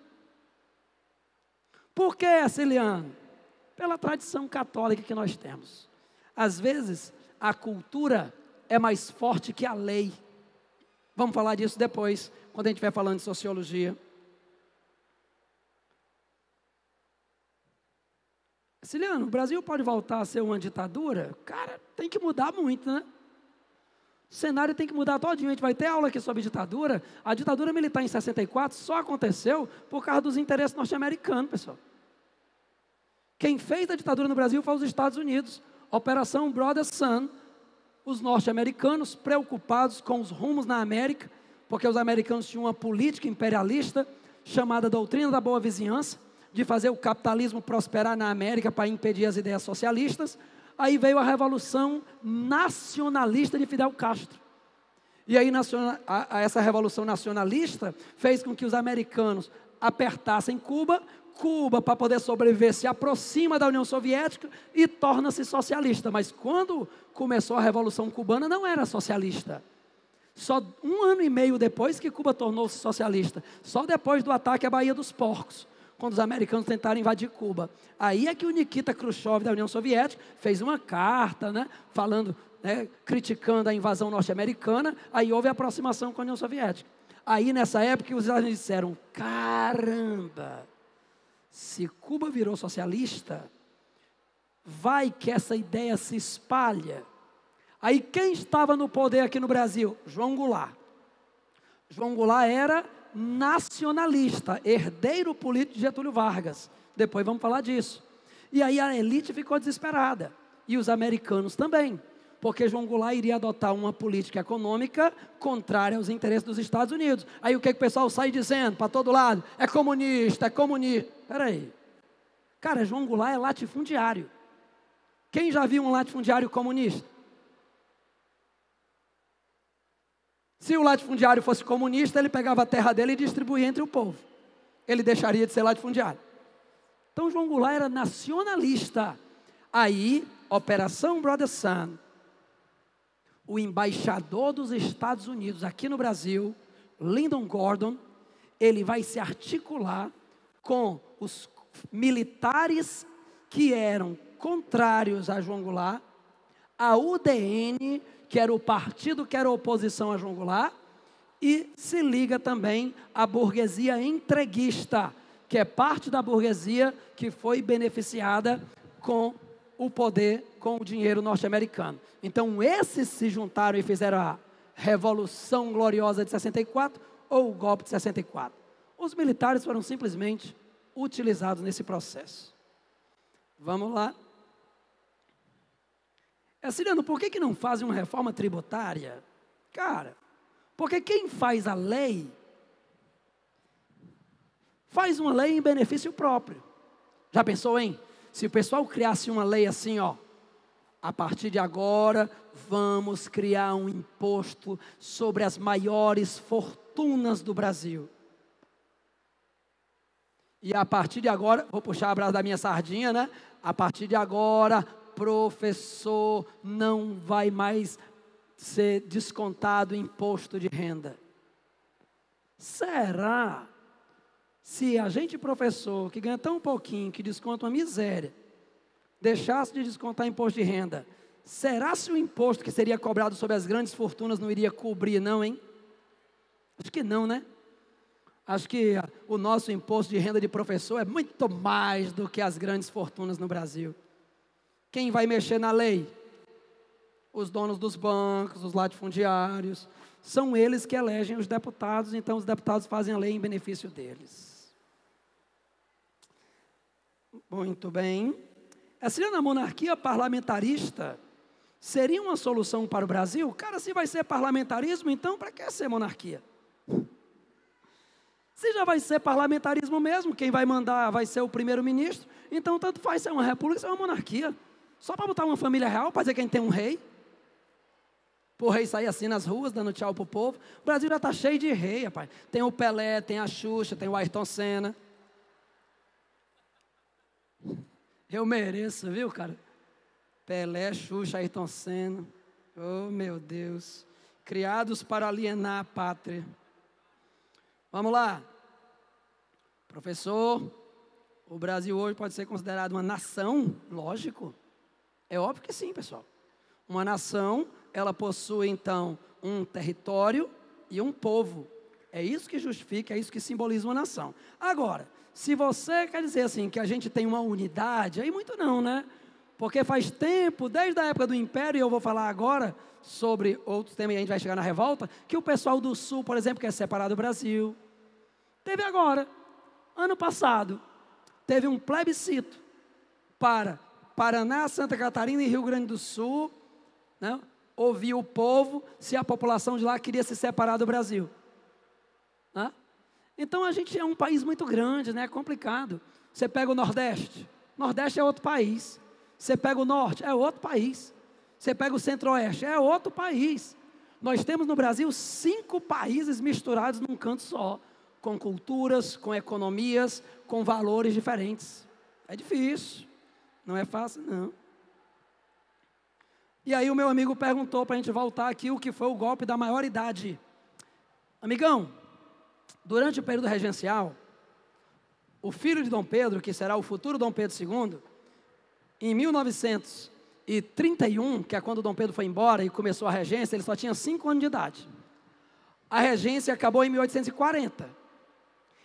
Por que, Ciliano? Pela tradição católica que nós temos. Às vezes, a cultura é mais forte que a lei. Vamos falar disso depois, quando a gente estiver falando de sociologia. Ciliano, o Brasil pode voltar a ser uma ditadura? Cara, tem que mudar muito, né? O cenário tem que mudar todinho. A gente vai ter aula aqui sobre ditadura. A ditadura militar em 64 só aconteceu por causa dos interesses norte-americanos, pessoal. Quem fez a ditadura no Brasil foi os Estados Unidos. Operação Brother Sun. Os norte-americanos preocupados com os rumos na América, porque os americanos tinham uma política imperialista chamada doutrina da boa vizinhança, de fazer o capitalismo prosperar na América para impedir as ideias socialistas. Aí veio a Revolução Nacionalista de Fidel Castro. E aí essa Revolução Nacionalista fez com que os americanos apertassem Cuba. Cuba, para poder sobreviver, se aproxima da União Soviética e torna-se socialista. Mas quando começou a Revolução Cubana, não era socialista. Só 1 ano e meio depois que Cuba tornou-se socialista. Só depois do ataque à Baía dos Porcos, quando os americanos tentaram invadir Cuba. Aí é que o Nikita Khrushchev da União Soviética fez uma carta, né, falando, criticando a invasão norte-americana. Aí houve a aproximação com a União Soviética. Aí nessa época os Estados Unidos disseram, caramba, se Cuba virou socialista, vai que essa ideia se espalha. Aí quem estava no poder aqui no Brasil? João Goulart. João Goulart era nacionalista, herdeiro político de Getúlio Vargas. Depois vamos falar disso. E aí a elite ficou desesperada. E os americanos também. Porque João Goulart iria adotar uma política econômica contrária aos interesses dos Estados Unidos. Aí o que o pessoal sai dizendo para todo lado? É comunista, é comunista. Espera aí. Cara, João Goulart é latifundiário. Quem já viu um latifundiário comunista? Se o latifundiário fosse comunista, ele pegava a terra dele e distribuía entre o povo. Ele deixaria de ser latifundiário. Então João Goulart era nacionalista. Aí, Operação Brother Sun, o embaixador dos Estados Unidos aqui no Brasil, Lyndon Gordon, ele vai se articular com os militares que eram contrários a João Goulart, a UDN, que era o partido que era oposição a João Goulart, e se liga também à burguesia entreguista, que é parte da burguesia que foi beneficiada com o poder, com o dinheiro norte-americano. Então, esses se juntaram e fizeram a Revolução Gloriosa de 64 ou o golpe de 64. Os militares foram simplesmente utilizados nesse processo. Vamos lá. Ciliano, por que não fazem uma reforma tributária? Cara, porque quem faz a lei, faz uma lei em benefício próprio. Já pensou, hein? Se o pessoal criasse uma lei assim, ó, a partir de agora, vamos criar um imposto sobre as maiores fortunas do Brasil. E a partir de agora, vou puxar a brasa da minha sardinha, né? A partir de agora, professor não vai mais ser descontado imposto de renda. Será? Se a gente, professor, que ganha tão pouquinho, que desconta uma miséria, deixasse de descontar imposto de renda, será se o imposto que seria cobrado sobre as grandes fortunas não iria cobrir, não, hein? Acho que não, né? Acho que o nosso imposto de renda de professor é muito mais do que as grandes fortunas no Brasil. Quem vai mexer na lei? Os donos dos bancos, os latifundiários. São eles que elegem os deputados, então os deputados fazem a lei em benefício deles. Muito bem. Ciliano, a monarquia parlamentarista seria uma solução para o Brasil? Cara, se vai ser parlamentarismo, então para que ser monarquia? Se já vai ser parlamentarismo mesmo, quem vai mandar vai ser o primeiro-ministro, então tanto faz ser uma república, ser uma monarquia. Só para botar uma família real, para dizer que a gente tem um rei. Para o rei sair assim nas ruas, dando tchau para o povo. O Brasil já está cheio de rei, rapaz. Tem o Pelé, tem a Xuxa, tem o Ayrton Senna. Eu mereço, viu, cara? Pelé, Xuxa, Ayrton Senna. Oh, meu Deus. Criados para alienar a pátria. Vamos lá. Professor, o Brasil hoje pode ser considerado uma nação? Lógico. É óbvio que sim, pessoal. Uma nação, ela possui, então, um território e um povo. É isso que justifica, é isso que simboliza uma nação. Agora, se você quer dizer assim, que a gente tem uma unidade, aí muito não, né? Porque faz tempo, desde a época do Império, e eu vou falar agora sobre outros temas, e a gente vai chegar na revolta, que o pessoal do Sul, por exemplo, quer separar do Brasil. Teve agora, ano passado, teve um plebiscito para Paraná, Santa Catarina e Rio Grande do Sul, né? Ouvir o povo se a população de lá queria se separar do Brasil. Né? Então a gente é um país muito grande, né? É complicado. Você pega o Nordeste é outro país. Você pega o Norte, é outro país. Você pega o Centro-Oeste, é outro país. Nós temos no Brasil 5 países misturados num canto só, com culturas, com economias, com valores diferentes. É difícil, não é fácil não. E aí o meu amigo perguntou para a gente voltar aqui o que foi o golpe da maioridade. Amigão, durante o período regencial, o filho de Dom Pedro, que será o futuro Dom Pedro II, em 1931, que é quando Dom Pedro foi embora e começou a regência, ele só tinha 5 anos de idade. A regência acabou em 1840.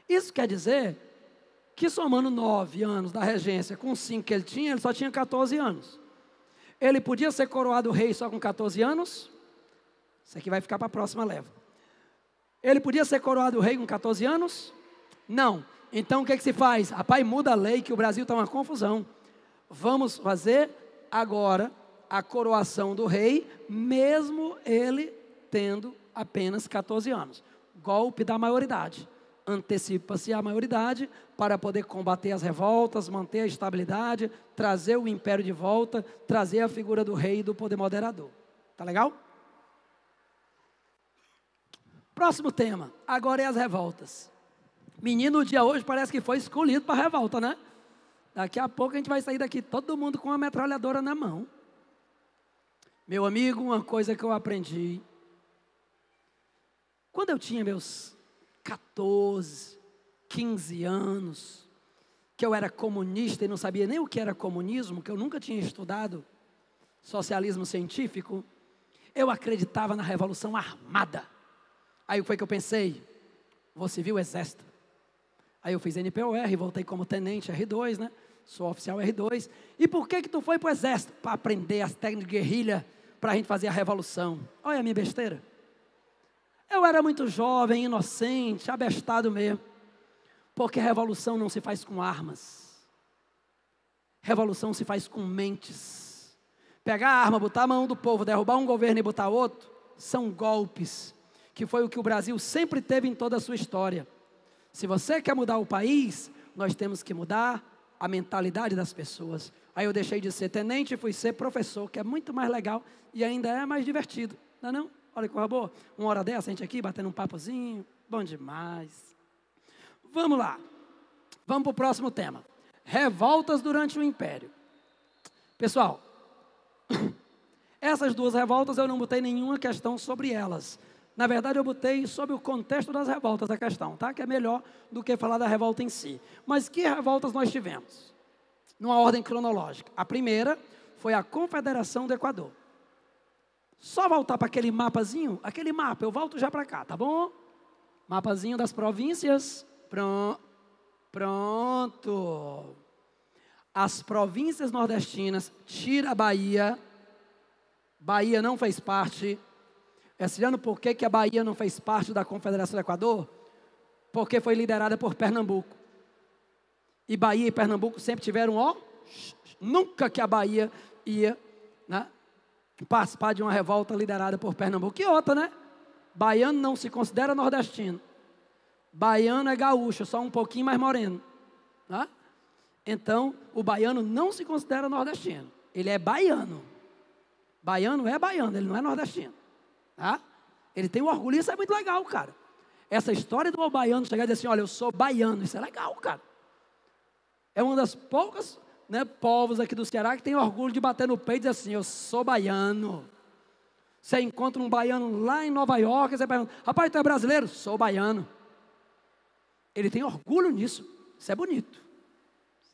Isso quer dizer que somando 9 anos da regência com 5 que ele só tinha 14 anos. Ele podia ser coroado rei só com 14 anos? Isso aqui vai ficar para a próxima leva. Ele podia ser coroado rei com 14 anos? Não. Então o que se faz? Rapaz, muda a lei que o Brasil está uma confusão. Vamos fazer agora a coroação do rei, mesmo ele tendo apenas 14 anos. Golpe da maioridade. Antecipa-se a maioridade para poder combater as revoltas, manter a estabilidade, trazer o império de volta, trazer a figura do rei e do poder moderador. Tá legal? Próximo tema, agora é as revoltas. Menino, o dia hoje parece que foi escolhido para a revolta, né? Daqui a pouco a gente vai sair daqui todo mundo com uma metralhadora na mão. Meu amigo, uma coisa que eu aprendi. Quando eu tinha meus 14, 15 anos, que eu era comunista e não sabia nem o que era comunismo, que eu nunca tinha estudado socialismo científico, eu acreditava na revolução armada. Aí foi que eu pensei, vou servir o exército. Aí eu fiz NPOR, voltei como tenente R2, né? Sou oficial R2. E por que tu foi para o exército? Para aprender as técnicas de guerrilha, para a gente fazer a revolução. Olha a minha besteira. Eu era muito jovem, inocente, abestado mesmo. Porque revolução não se faz com armas. Revolução se faz com mentes. Pegar a arma, botar a mão do povo, derrubar um governo e botar outro, são golpes. Que foi o que o Brasil sempre teve em toda a sua história. Se você quer mudar o país, nós temos que mudar a mentalidade das pessoas. Aí eu deixei de ser tenente e fui ser professor, que é muito mais legal e ainda é mais divertido. Não é não? Olha que coisa boa. Uma hora dessa, a gente aqui batendo um papozinho. Bom demais. Vamos lá. Vamos para o próximo tema. Revoltas durante o Império. Pessoal, essas duas revoltas eu não botei nenhuma questão sobre elas. Na verdade, eu botei sobre o contexto das revoltas a questão, tá? Que é melhor do que falar da revolta em si. Mas que revoltas nós tivemos? Numa ordem cronológica. A primeira foi a Confederação do Equador. Só voltar para aquele mapazinho, aquele mapa, eu volto já para cá, tá bom? Mapazinho das províncias. Pronto. As províncias nordestinas, tira a Bahia. Bahia não fez parte. Esse por que a Bahia não fez parte da Confederação do Equador? Porque foi liderada por Pernambuco. E Bahia e Pernambuco sempre tiveram, nunca que a Bahia ia, né, participar de uma revolta liderada por Pernambuco. E outra, né? Baiano não se considera nordestino. Baiano é gaúcho, só um pouquinho mais moreno. Né? Então, o baiano não se considera nordestino. Ele é baiano. Baiano é baiano, ele não é nordestino. Tá? Ele tem um orgulho, isso é muito legal, cara. Essa história do baiano chegar e dizer assim, olha, eu sou baiano, isso é legal, cara. É uma das poucas, né, povos aqui do Ceará que tem orgulho de bater no peito e dizer assim, eu sou baiano. Você encontra um baiano lá em Nova York, você pergunta, rapaz, tu é brasileiro? Sou baiano. Ele tem orgulho nisso, isso é bonito.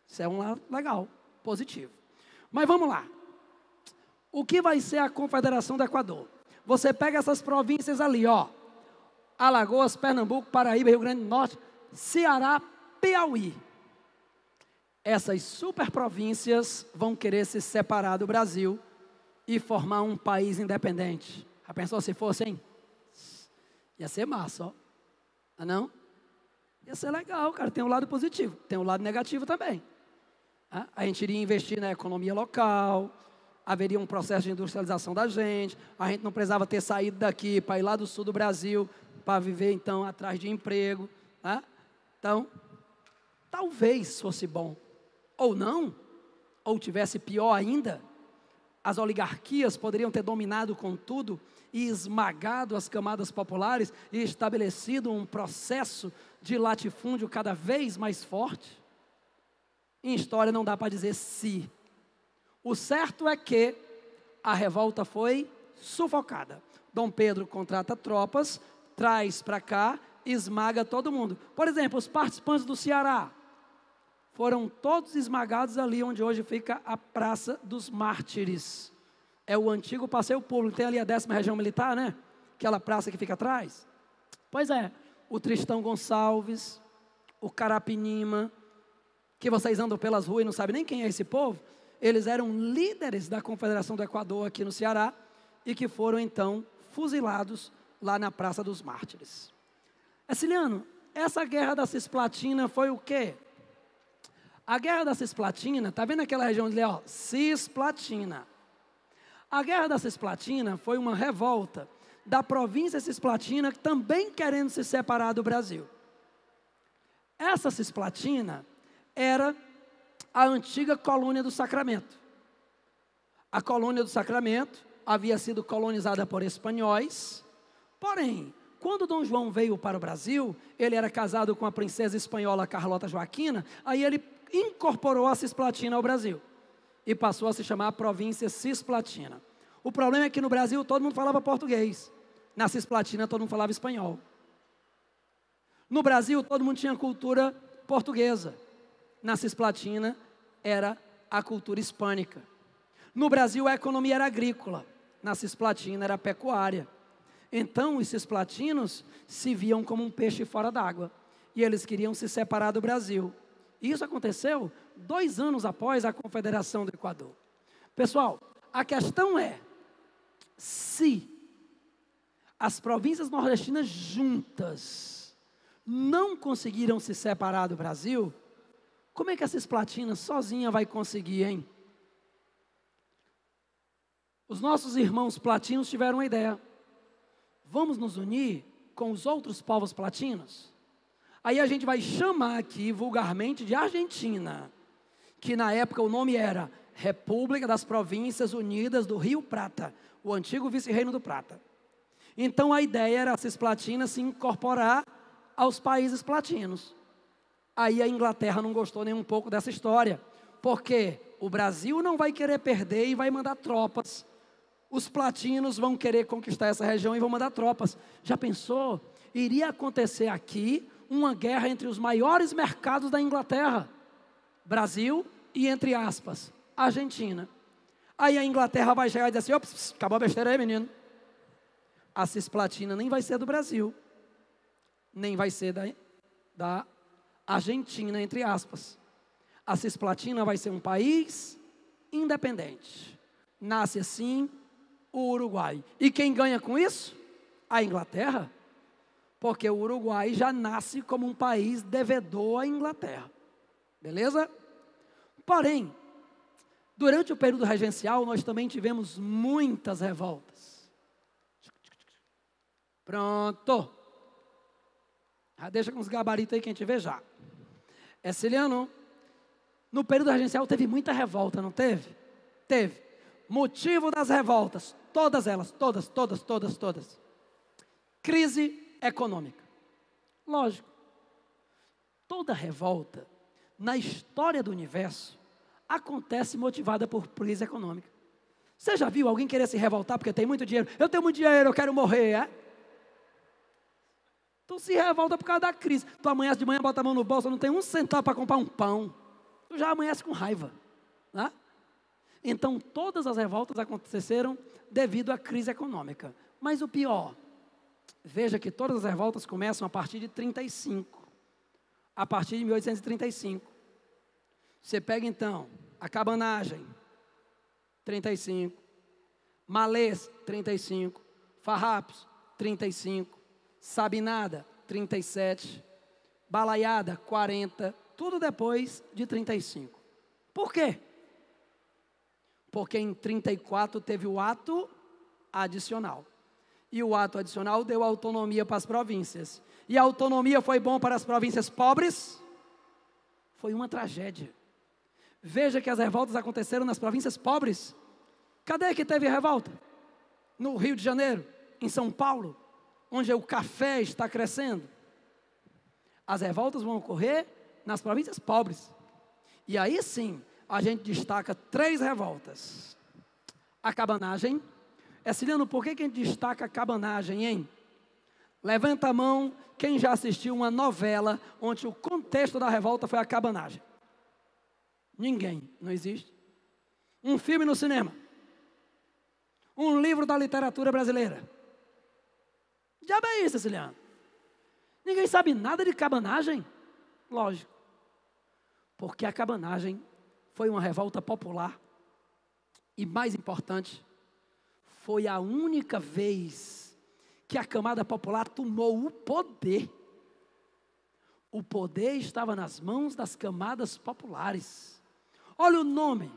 Isso é um lado legal, positivo. Mas vamos lá. O que vai ser a Confederação do Equador? Você pega essas províncias ali, ó. Alagoas, Pernambuco, Paraíba, Rio Grande do Norte, Ceará, Piauí. Essas super províncias vão querer se separar do Brasil e formar um país independente. Já pensou se fosse, hein? Ia ser massa, ó. Não? Ia ser legal, cara. Tem um lado positivo, tem um lado negativo também. A gente iria investir na economia local, haveria um processo de industrialização da gente, a gente não precisava ter saído daqui para ir lá do sul do Brasil, para viver então atrás de emprego. Né? Então, talvez fosse bom, ou não, ou tivesse pior ainda, as oligarquias poderiam ter dominado com tudo e esmagado as camadas populares e estabelecido um processo de latifúndio cada vez mais forte. Em história não dá para dizer se. O certo é que a revolta foi sufocada. Dom Pedro contrata tropas, traz para cá, esmaga todo mundo. Por exemplo, os participantes do Ceará foram todos esmagados ali onde hoje fica a Praça dos Mártires. É o antigo passeio público, tem ali a 10ª Região Militar, né? Aquela praça que fica atrás. Pois é, o Tristão Gonçalves, o Carapinima, que vocês andam pelas ruas e não sabem nem quem é esse povo, eles eram líderes da Confederação do Equador aqui no Ceará e que foram então fuzilados lá na Praça dos Mártires. Ciliano, essa guerra da Cisplatina foi o quê? A guerra da Cisplatina, está vendo aquela região ali, ó, Cisplatina. A guerra da Cisplatina foi uma revolta da província Cisplatina também querendo se separar do Brasil. Essa Cisplatina era a antiga colônia do Sacramento. A colônia do Sacramento havia sido colonizada por espanhóis, porém, quando Dom João veio para o Brasil, ele era casado com a princesa espanhola Carlota Joaquina, aí ele incorporou a Cisplatina ao Brasil e passou a se chamar a província Cisplatina. O problema é que no Brasil todo mundo falava português, na Cisplatina todo mundo falava espanhol. No Brasil todo mundo tinha cultura portuguesa, na Cisplatina era a cultura hispânica. No Brasil a economia era agrícola, na Cisplatina era pecuária. Então os cisplatinos se viam como um peixe fora d'água. e eles queriam se separar do Brasil. E isso aconteceu 2 anos após a Confederação do Equador. Pessoal, a questão é, se as províncias nordestinas juntas não conseguiram se separar do Brasil, como é que a Cisplatina sozinha vai conseguir, hein? Os nossos irmãos platinos tiveram uma ideia. Vamos nos unir com os outros povos platinos? Aí a gente vai chamar aqui vulgarmente de Argentina, que na época o nome era República das Províncias Unidas do Rio Prata, o antigo vice-reino do Prata. Então a ideia era a Cisplatina se incorporar aos países platinos. Aí a Inglaterra não gostou nem um pouco dessa história, porque o Brasil não vai querer perder e vai mandar tropas. Os platinos vão querer conquistar essa região e vão mandar tropas. Já pensou? Iria acontecer aqui uma guerra entre os maiores mercados da Inglaterra, Brasil e, entre aspas, Argentina. Aí a Inglaterra vai chegar e dizer assim, ops, acabou a besteira aí, menino. A Cisplatina nem vai ser do Brasil, nem vai ser da Argentina, entre aspas. A Cisplatina vai ser um país independente. Nasce assim o Uruguai. E quem ganha com isso? A Inglaterra. Porque o Uruguai já nasce como um país devedor à Inglaterra. Beleza? Porém, durante o período regencial, nós também tivemos muitas revoltas. Pronto. Deixa com os gabaritos aí que a gente vê já. Ciliano, no período regencial teve muita revolta, não teve? Teve. Motivo das revoltas, todas elas, todas. Crise econômica. Lógico. Toda revolta na história do universo acontece motivada por crise econômica. Você já viu alguém querer se revoltar porque tem muito dinheiro? Eu tenho muito dinheiro, eu quero morrer, é? Tu se revolta por causa da crise. Tu amanhece de manhã, bota a mão no bolso, não tem um centavo para comprar um pão. Tu já amanhece com raiva, né? Então, todas as revoltas aconteceram devido à crise econômica. Mas o pior, veja que todas as revoltas começam a partir de 35. A partir de 1835. Você pega então a cabanagem, 35. Malês, 35. Farrapos, 35. Sabinada, 37. Balaiada, 40. Tudo depois de 35. Por quê? Porque em 34 teve o ato adicional. E o ato adicional deu autonomia para as províncias. E a autonomia foi bom para as províncias pobres? Foi uma tragédia. Veja que as revoltas aconteceram nas províncias pobres. Cadê que teve revolta? No Rio de Janeiro, em São Paulo, onde o café está crescendo. As revoltas vão ocorrer nas províncias pobres. E aí sim, a gente destaca 3 revoltas. A cabanagem. Ciliano, por que a gente destaca a cabanagem, hein? Levanta a mão quem já assistiu uma novela onde o contexto da revolta foi a cabanagem. Ninguém, não existe. Um filme no cinema. Um livro da literatura brasileira. Já bem isso, Ciliano. Ninguém sabe nada de cabanagem? Lógico. Porque a cabanagem foi uma revolta popular. E mais importante, foi a única vez que a camada popular tomou o poder. O poder estava nas mãos das camadas populares. Olha o nome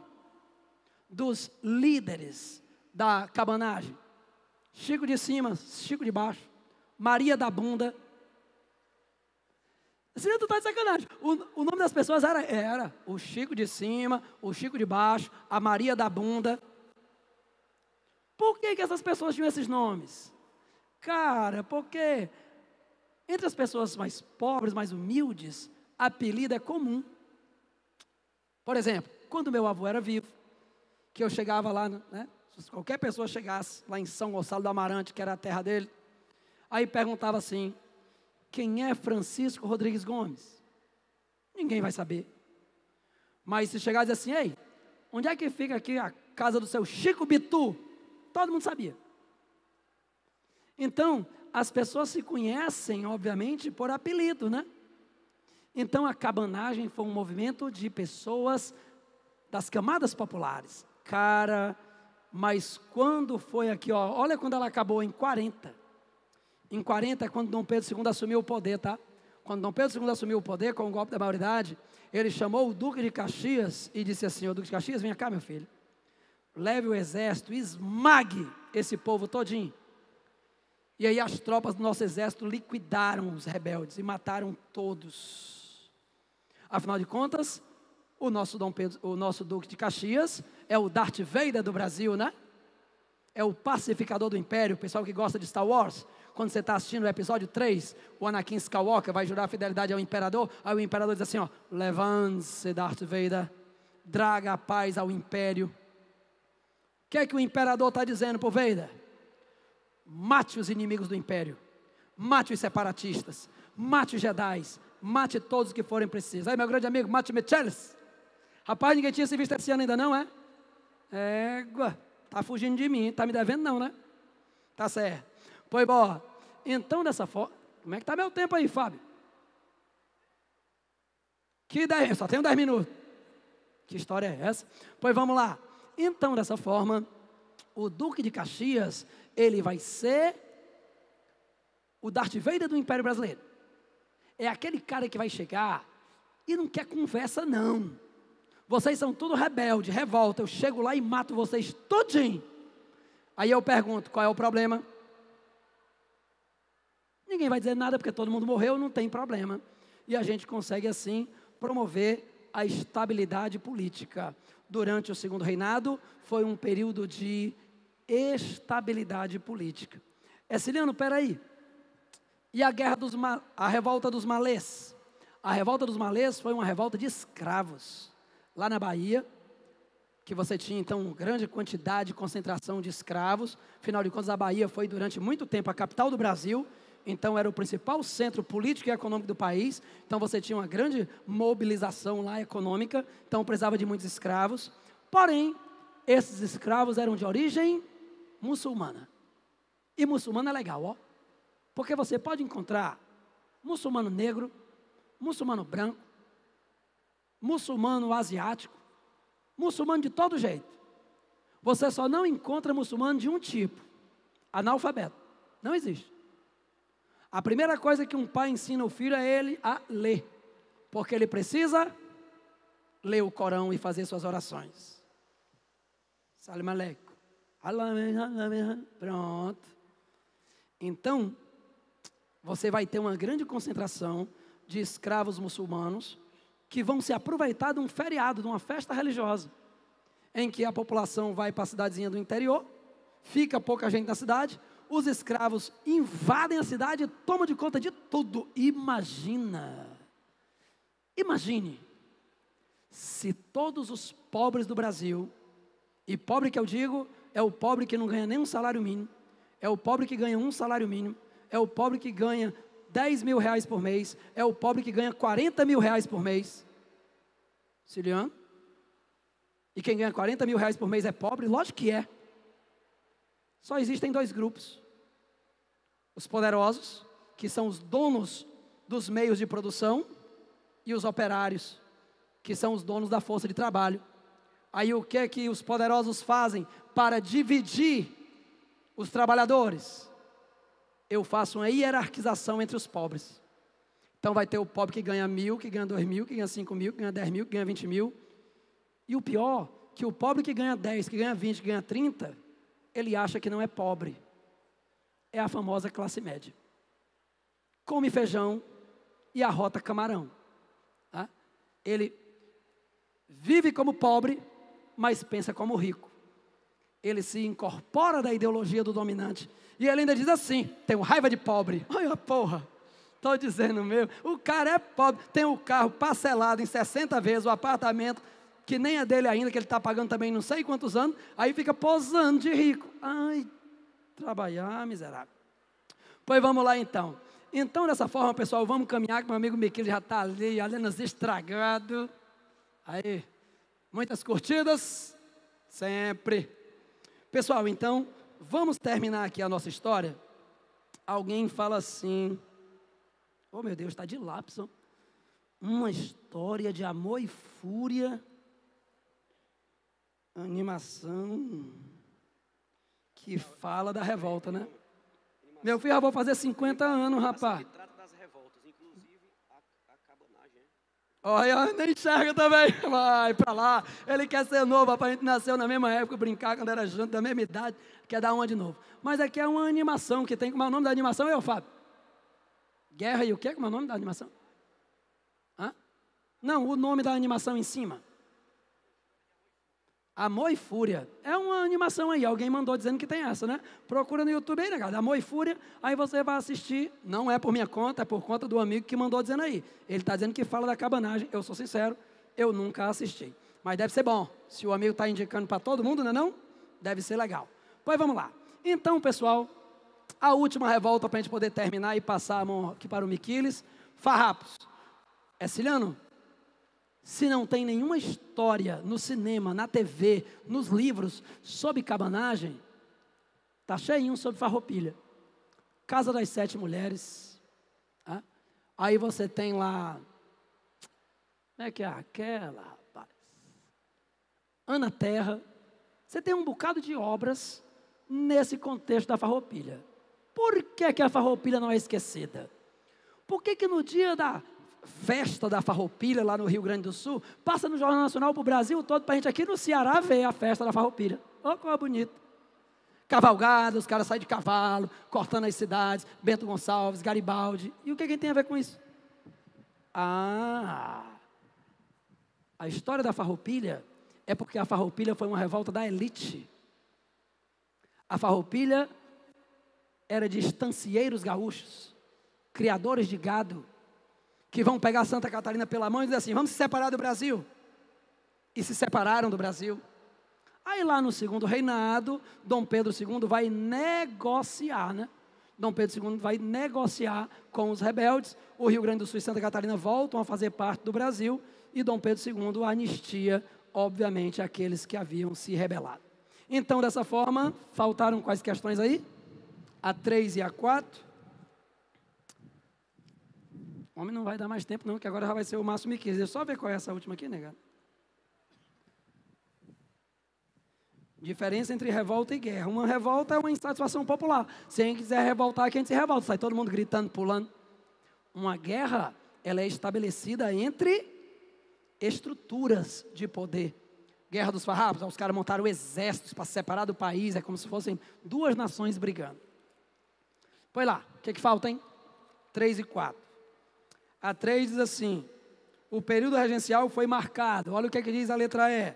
dos líderes da cabanagem. Chico de cima, Chico de baixo, Maria da bunda. Assim, tu está de sacanagem. O nome das pessoas era o Chico de cima, o Chico de baixo, a Maria da bunda. Por que essas pessoas tinham esses nomes? Cara, porque entre as pessoas mais pobres, mais humildes, apelido é comum. Por exemplo, quando meu avô era vivo, que eu chegava lá, né? Se qualquer pessoa chegasse lá em São Gonçalo do Amarante, que era a terra dele, aí perguntava assim, quem é Francisco Rodrigues Gomes? Ninguém vai saber. Mas se chegar e dizer assim, ei, onde é que fica aqui a casa do seu Chico Bitu? Todo mundo sabia. Então, as pessoas se conhecem, obviamente, por apelido, né? Então a cabanagem foi um movimento de pessoas das camadas populares. Cara, mas quando foi aqui, ó, olha quando ela acabou, em 40. Em 40 é quando Dom Pedro II assumiu o poder, tá? Quando Dom Pedro II assumiu o poder com o golpe da maioridade, ele chamou o Duque de Caxias e disse assim: ô Duque de Caxias, vem cá, meu filho. Leve o exército, esmague esse povo todinho. E aí as tropas do nosso exército liquidaram os rebeldes e mataram todos. Afinal de contas, o nosso Duque de Caxias é o Darth Vader do Brasil, né? É o pacificador do império. O pessoal que gosta de Star Wars, quando você está assistindo o episódio 3, o Anakin Skywalker vai jurar fidelidade ao imperador. Aí o imperador diz assim, ó: levante-se, Darth Vader, traga a paz ao império. O que é que o imperador está dizendo para o Vader? Mate os inimigos do império, mate os separatistas, mate os Jedis, mate todos que forem precisos. Aí meu grande amigo, mate Michelis. Rapaz, ninguém tinha se visto esse ano ainda não, é? Égua, tá fugindo de mim, tá me devendo não, né? Tá certo. Pois bom, então dessa forma, como é que tá meu tempo aí, Fábio? Só tenho 10 minutos. Que história é essa? Pois vamos lá. Então dessa forma, o Duque de Caxias, ele vai ser o Darth Vader do Império Brasileiro. É aquele cara que vai chegar e não quer conversa não. Vocês são tudo rebelde, revolta, eu chego lá e mato vocês todinho. Aí eu pergunto, qual é o problema? Ninguém vai dizer nada, porque todo mundo morreu, não tem problema. E a gente consegue assim promover a estabilidade política. Durante o segundo reinado, foi um período de estabilidade política. Ciliano, peraí. E a revolta dos malês? A revolta dos malês foi uma revolta de escravos. Lá na Bahia, que você tinha então uma grande quantidade de concentração de escravos. Afinal de contas, a Bahia foi durante muito tempo a capital do Brasil. Então era o principal centro político e econômico do país. Então você tinha uma grande mobilização lá econômica. Então precisava de muitos escravos. Porém, esses escravos eram de origem muçulmana. E muçulmano é legal, ó. Porque você pode encontrar muçulmano negro, muçulmano branco, muçulmano asiático, muçulmano de todo jeito. Você só não encontra muçulmano de um tipo: analfabeto. Não existe. A primeira coisa que um pai ensina o filho é ele a ler, porque ele precisa ler o Corão e fazer suas orações. Salam aleikum. Pronto. Então, você vai ter uma grande concentração de escravos muçulmanos que vão se aproveitar de um feriado, de uma festa religiosa, em que a população vai para a cidadezinha do interior, fica pouca gente na cidade, os escravos invadem a cidade e tomam de conta de tudo. Imagine, se todos os pobres do Brasil, e pobre que eu digo, é o pobre que não ganha nem um salário mínimo, é o pobre que ganha um salário mínimo, é o pobre que ganha 10 mil reais por mês, é o pobre que ganha 40 mil reais por mês. Ciliano? E quem ganha 40 mil reais por mês é pobre? Lógico que é. Só existem dois grupos: os poderosos, que são os donos dos meios de produção, e os operários, que são os donos da força de trabalho. Aí o que é que os poderosos fazem para dividir os trabalhadores? Eu faço uma hierarquização entre os pobres. Então vai ter o pobre que ganha 1.000, que ganha 2.000, que ganha 5.000, que ganha 10.000, que ganha 20.000. E o pior, que o pobre que ganha 10, que ganha 20, que ganha 30, ele acha que não é pobre. É a famosa classe média. Come feijão e arrota camarão. Tá? Ele vive como pobre, mas pensa como rico. Ele se incorpora da ideologia do dominante. E ele ainda diz assim: tenho raiva de pobre. Olha porra, estou dizendo mesmo. O cara é pobre, tem o carro parcelado em 60 vezes, o apartamento, que nem é dele ainda, que ele está pagando também não sei quantos anos, aí fica posando de rico. Ai, trabalhar, miserável. Pois vamos lá então. Então, dessa forma, pessoal, vamos caminhar, que meu amigo Miquel já está ali, nos estragado. Aí, muitas curtidas, sempre. Pessoal, então, vamos terminar aqui a nossa história. Alguém fala assim: oh meu Deus, está de lápis, ó. Uma história de amor e fúria. Animação que fala da revolta, né? Meu filho, já vou fazer 50 anos, rapaz. Olha, nem enxerga também. Vai pra lá. Ele quer ser novo, rapaz. A gente nasceu na mesma época, brincar quando era junto, da mesma idade. Quer dar uma de novo. Mas aqui é uma animação que tem. Como é o nome da animação, Fábio? Guerra e o quê? Como é o nome da animação? Hã? Não, o nome da animação em cima. Amor e Fúria. É uma animação aí. Alguém mandou dizendo que tem essa, né? Procura no YouTube aí, negado. Amor e Fúria. Aí você vai assistir. Não é por minha conta, é por conta do amigo que mandou dizendo aí. Ele está dizendo que fala da cabanagem. Eu sou sincero, eu nunca assisti. Mas deve ser bom. Se o amigo está indicando para todo mundo, não é não? Deve ser legal. Pois vamos lá. Então, pessoal, a última revolta para a gente poder terminar e passar a mão aqui para o Miquiles. Farrapos. É Ciliano? Se não tem nenhuma história no cinema, na TV, nos livros sobre cabanagem, está cheinho sobre Farroupilha. Casa das 7 Mulheres. Tá? Aí você tem lá, como é que é aquela, rapaz? Ana Terra. Você tem um bocado de obras nesse contexto da Farroupilha. Por que a Farroupilha não é esquecida? Por que no dia da festa da Farroupilha, lá no Rio Grande do Sul, passa no Jornal Nacional para o Brasil todo, para a gente aqui no Ceará ver a festa da Farroupilha? Olha como é bonito. Cavalgada, os caras saem de cavalo, cortando as cidades, Bento Gonçalves, Garibaldi. E o que a gente tem a ver com isso? A história da Farroupilha é porque a Farroupilha foi uma revolta da elite. A Farroupilha era de estancieiros gaúchos, criadores de gado, que vão pegar Santa Catarina pela mão e dizer assim, vamos se separar do Brasil. E se separaram do Brasil. Aí lá no segundo reinado, Dom Pedro II vai negociar, né? Dom Pedro II vai negociar com os rebeldes, o Rio Grande do Sul e Santa Catarina voltam a fazer parte do Brasil, e Dom Pedro II anistia, obviamente, aqueles que haviam se rebelado. Então, dessa forma, faltaram quais questões aí? A 3 e a 4. O homem não vai dar mais tempo não, que agora já vai ser o Márcio Miquiles. Deixa eu só ver qual é essa última aqui, negado. Diferença entre revolta e guerra. Uma revolta é uma insatisfação popular. Se a gente quiser revoltar, que a gente se revolta. Sai todo mundo gritando, pulando. Uma guerra, ela é estabelecida entre estruturas de poder. Guerra dos Farrapos, os caras montaram exércitos para separar do país. É como se fossem duas nações brigando. Pois lá, o que falta, hein? 3 e 4. A 3 diz assim, o período regencial foi marcado, olha o que diz a letra E,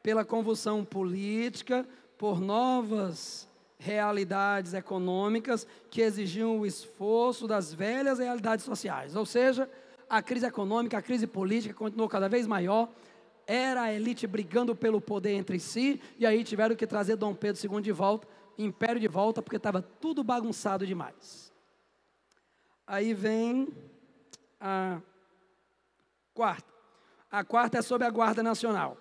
pela convulsão política, por novas realidades econômicas que exigiam o esforço das velhas realidades sociais. Ou seja, a crise econômica, a crise política continuou cada vez maior, era a elite brigando pelo poder entre si, e aí tiveram que trazer Dom Pedro II de volta, império de volta, porque estava tudo bagunçado demais. Aí vem a quarta. A quarta é sobre a Guarda Nacional.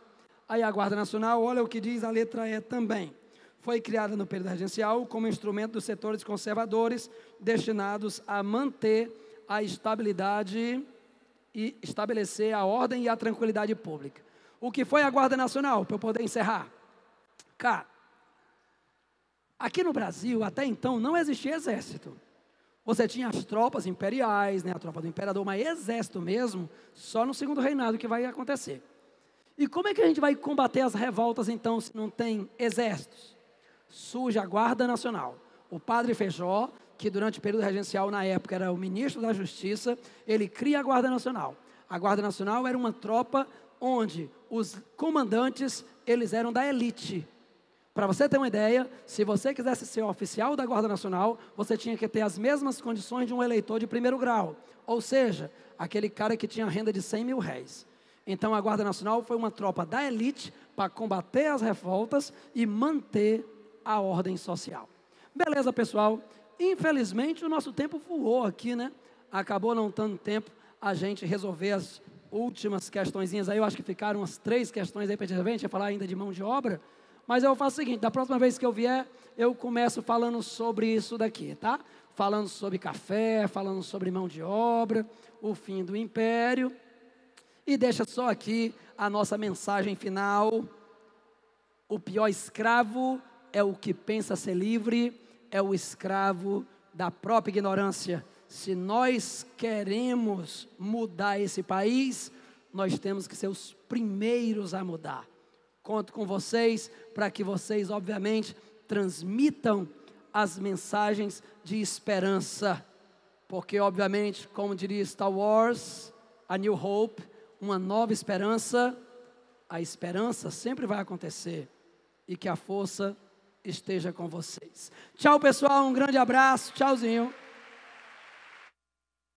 Aí a Guarda Nacional, olha o que diz a letra E também. Foi criada no período regencial como instrumento dos setores conservadores destinados a manter a estabilidade e estabelecer a ordem e a tranquilidade pública. O que foi a Guarda Nacional, para eu poder encerrar? Cara, aqui no Brasil, até então, não existia exército. Você tinha as tropas imperiais, né, a tropa do imperador, mas exército mesmo, só no segundo reinado que vai acontecer. E como é que a gente vai combater as revoltas, então, se não tem exércitos? Surge a Guarda Nacional. O padre Feijó, que durante o período regencial, na época, era o ministro da Justiça, ele cria a Guarda Nacional. A Guarda Nacional era uma tropa onde os comandantes, eles eram da elite. Para você ter uma ideia, se você quisesse ser oficial da Guarda Nacional, você tinha que ter as mesmas condições de um eleitor de primeiro grau. Ou seja, aquele cara que tinha renda de 100 mil réis. Então a Guarda Nacional foi uma tropa da elite para combater as revoltas e manter a ordem social. Beleza, pessoal? Infelizmente o nosso tempo voou aqui, né? Acabou não dando tempo a gente resolver as últimas questõezinhas aí. Eu acho que ficaram umas 3 questões aí para a gente falar ainda de mão de obra. Mas eu faço o seguinte, da próxima vez que eu vier, eu começo falando sobre isso daqui, tá? Falando sobre café, falando sobre mão de obra, o fim do império. E deixa só aqui a nossa mensagem final. O pior escravo é o que pensa ser livre, é o escravo da própria ignorância. Se nós queremos mudar esse país, nós temos que ser os primeiros a mudar. Conto com vocês para que vocês, obviamente, transmitam as mensagens de esperança. Porque, obviamente, como diria Star Wars, a New Hope, uma nova esperança, a esperança sempre vai acontecer. E que a força esteja com vocês. Tchau, pessoal, um grande abraço, tchauzinho.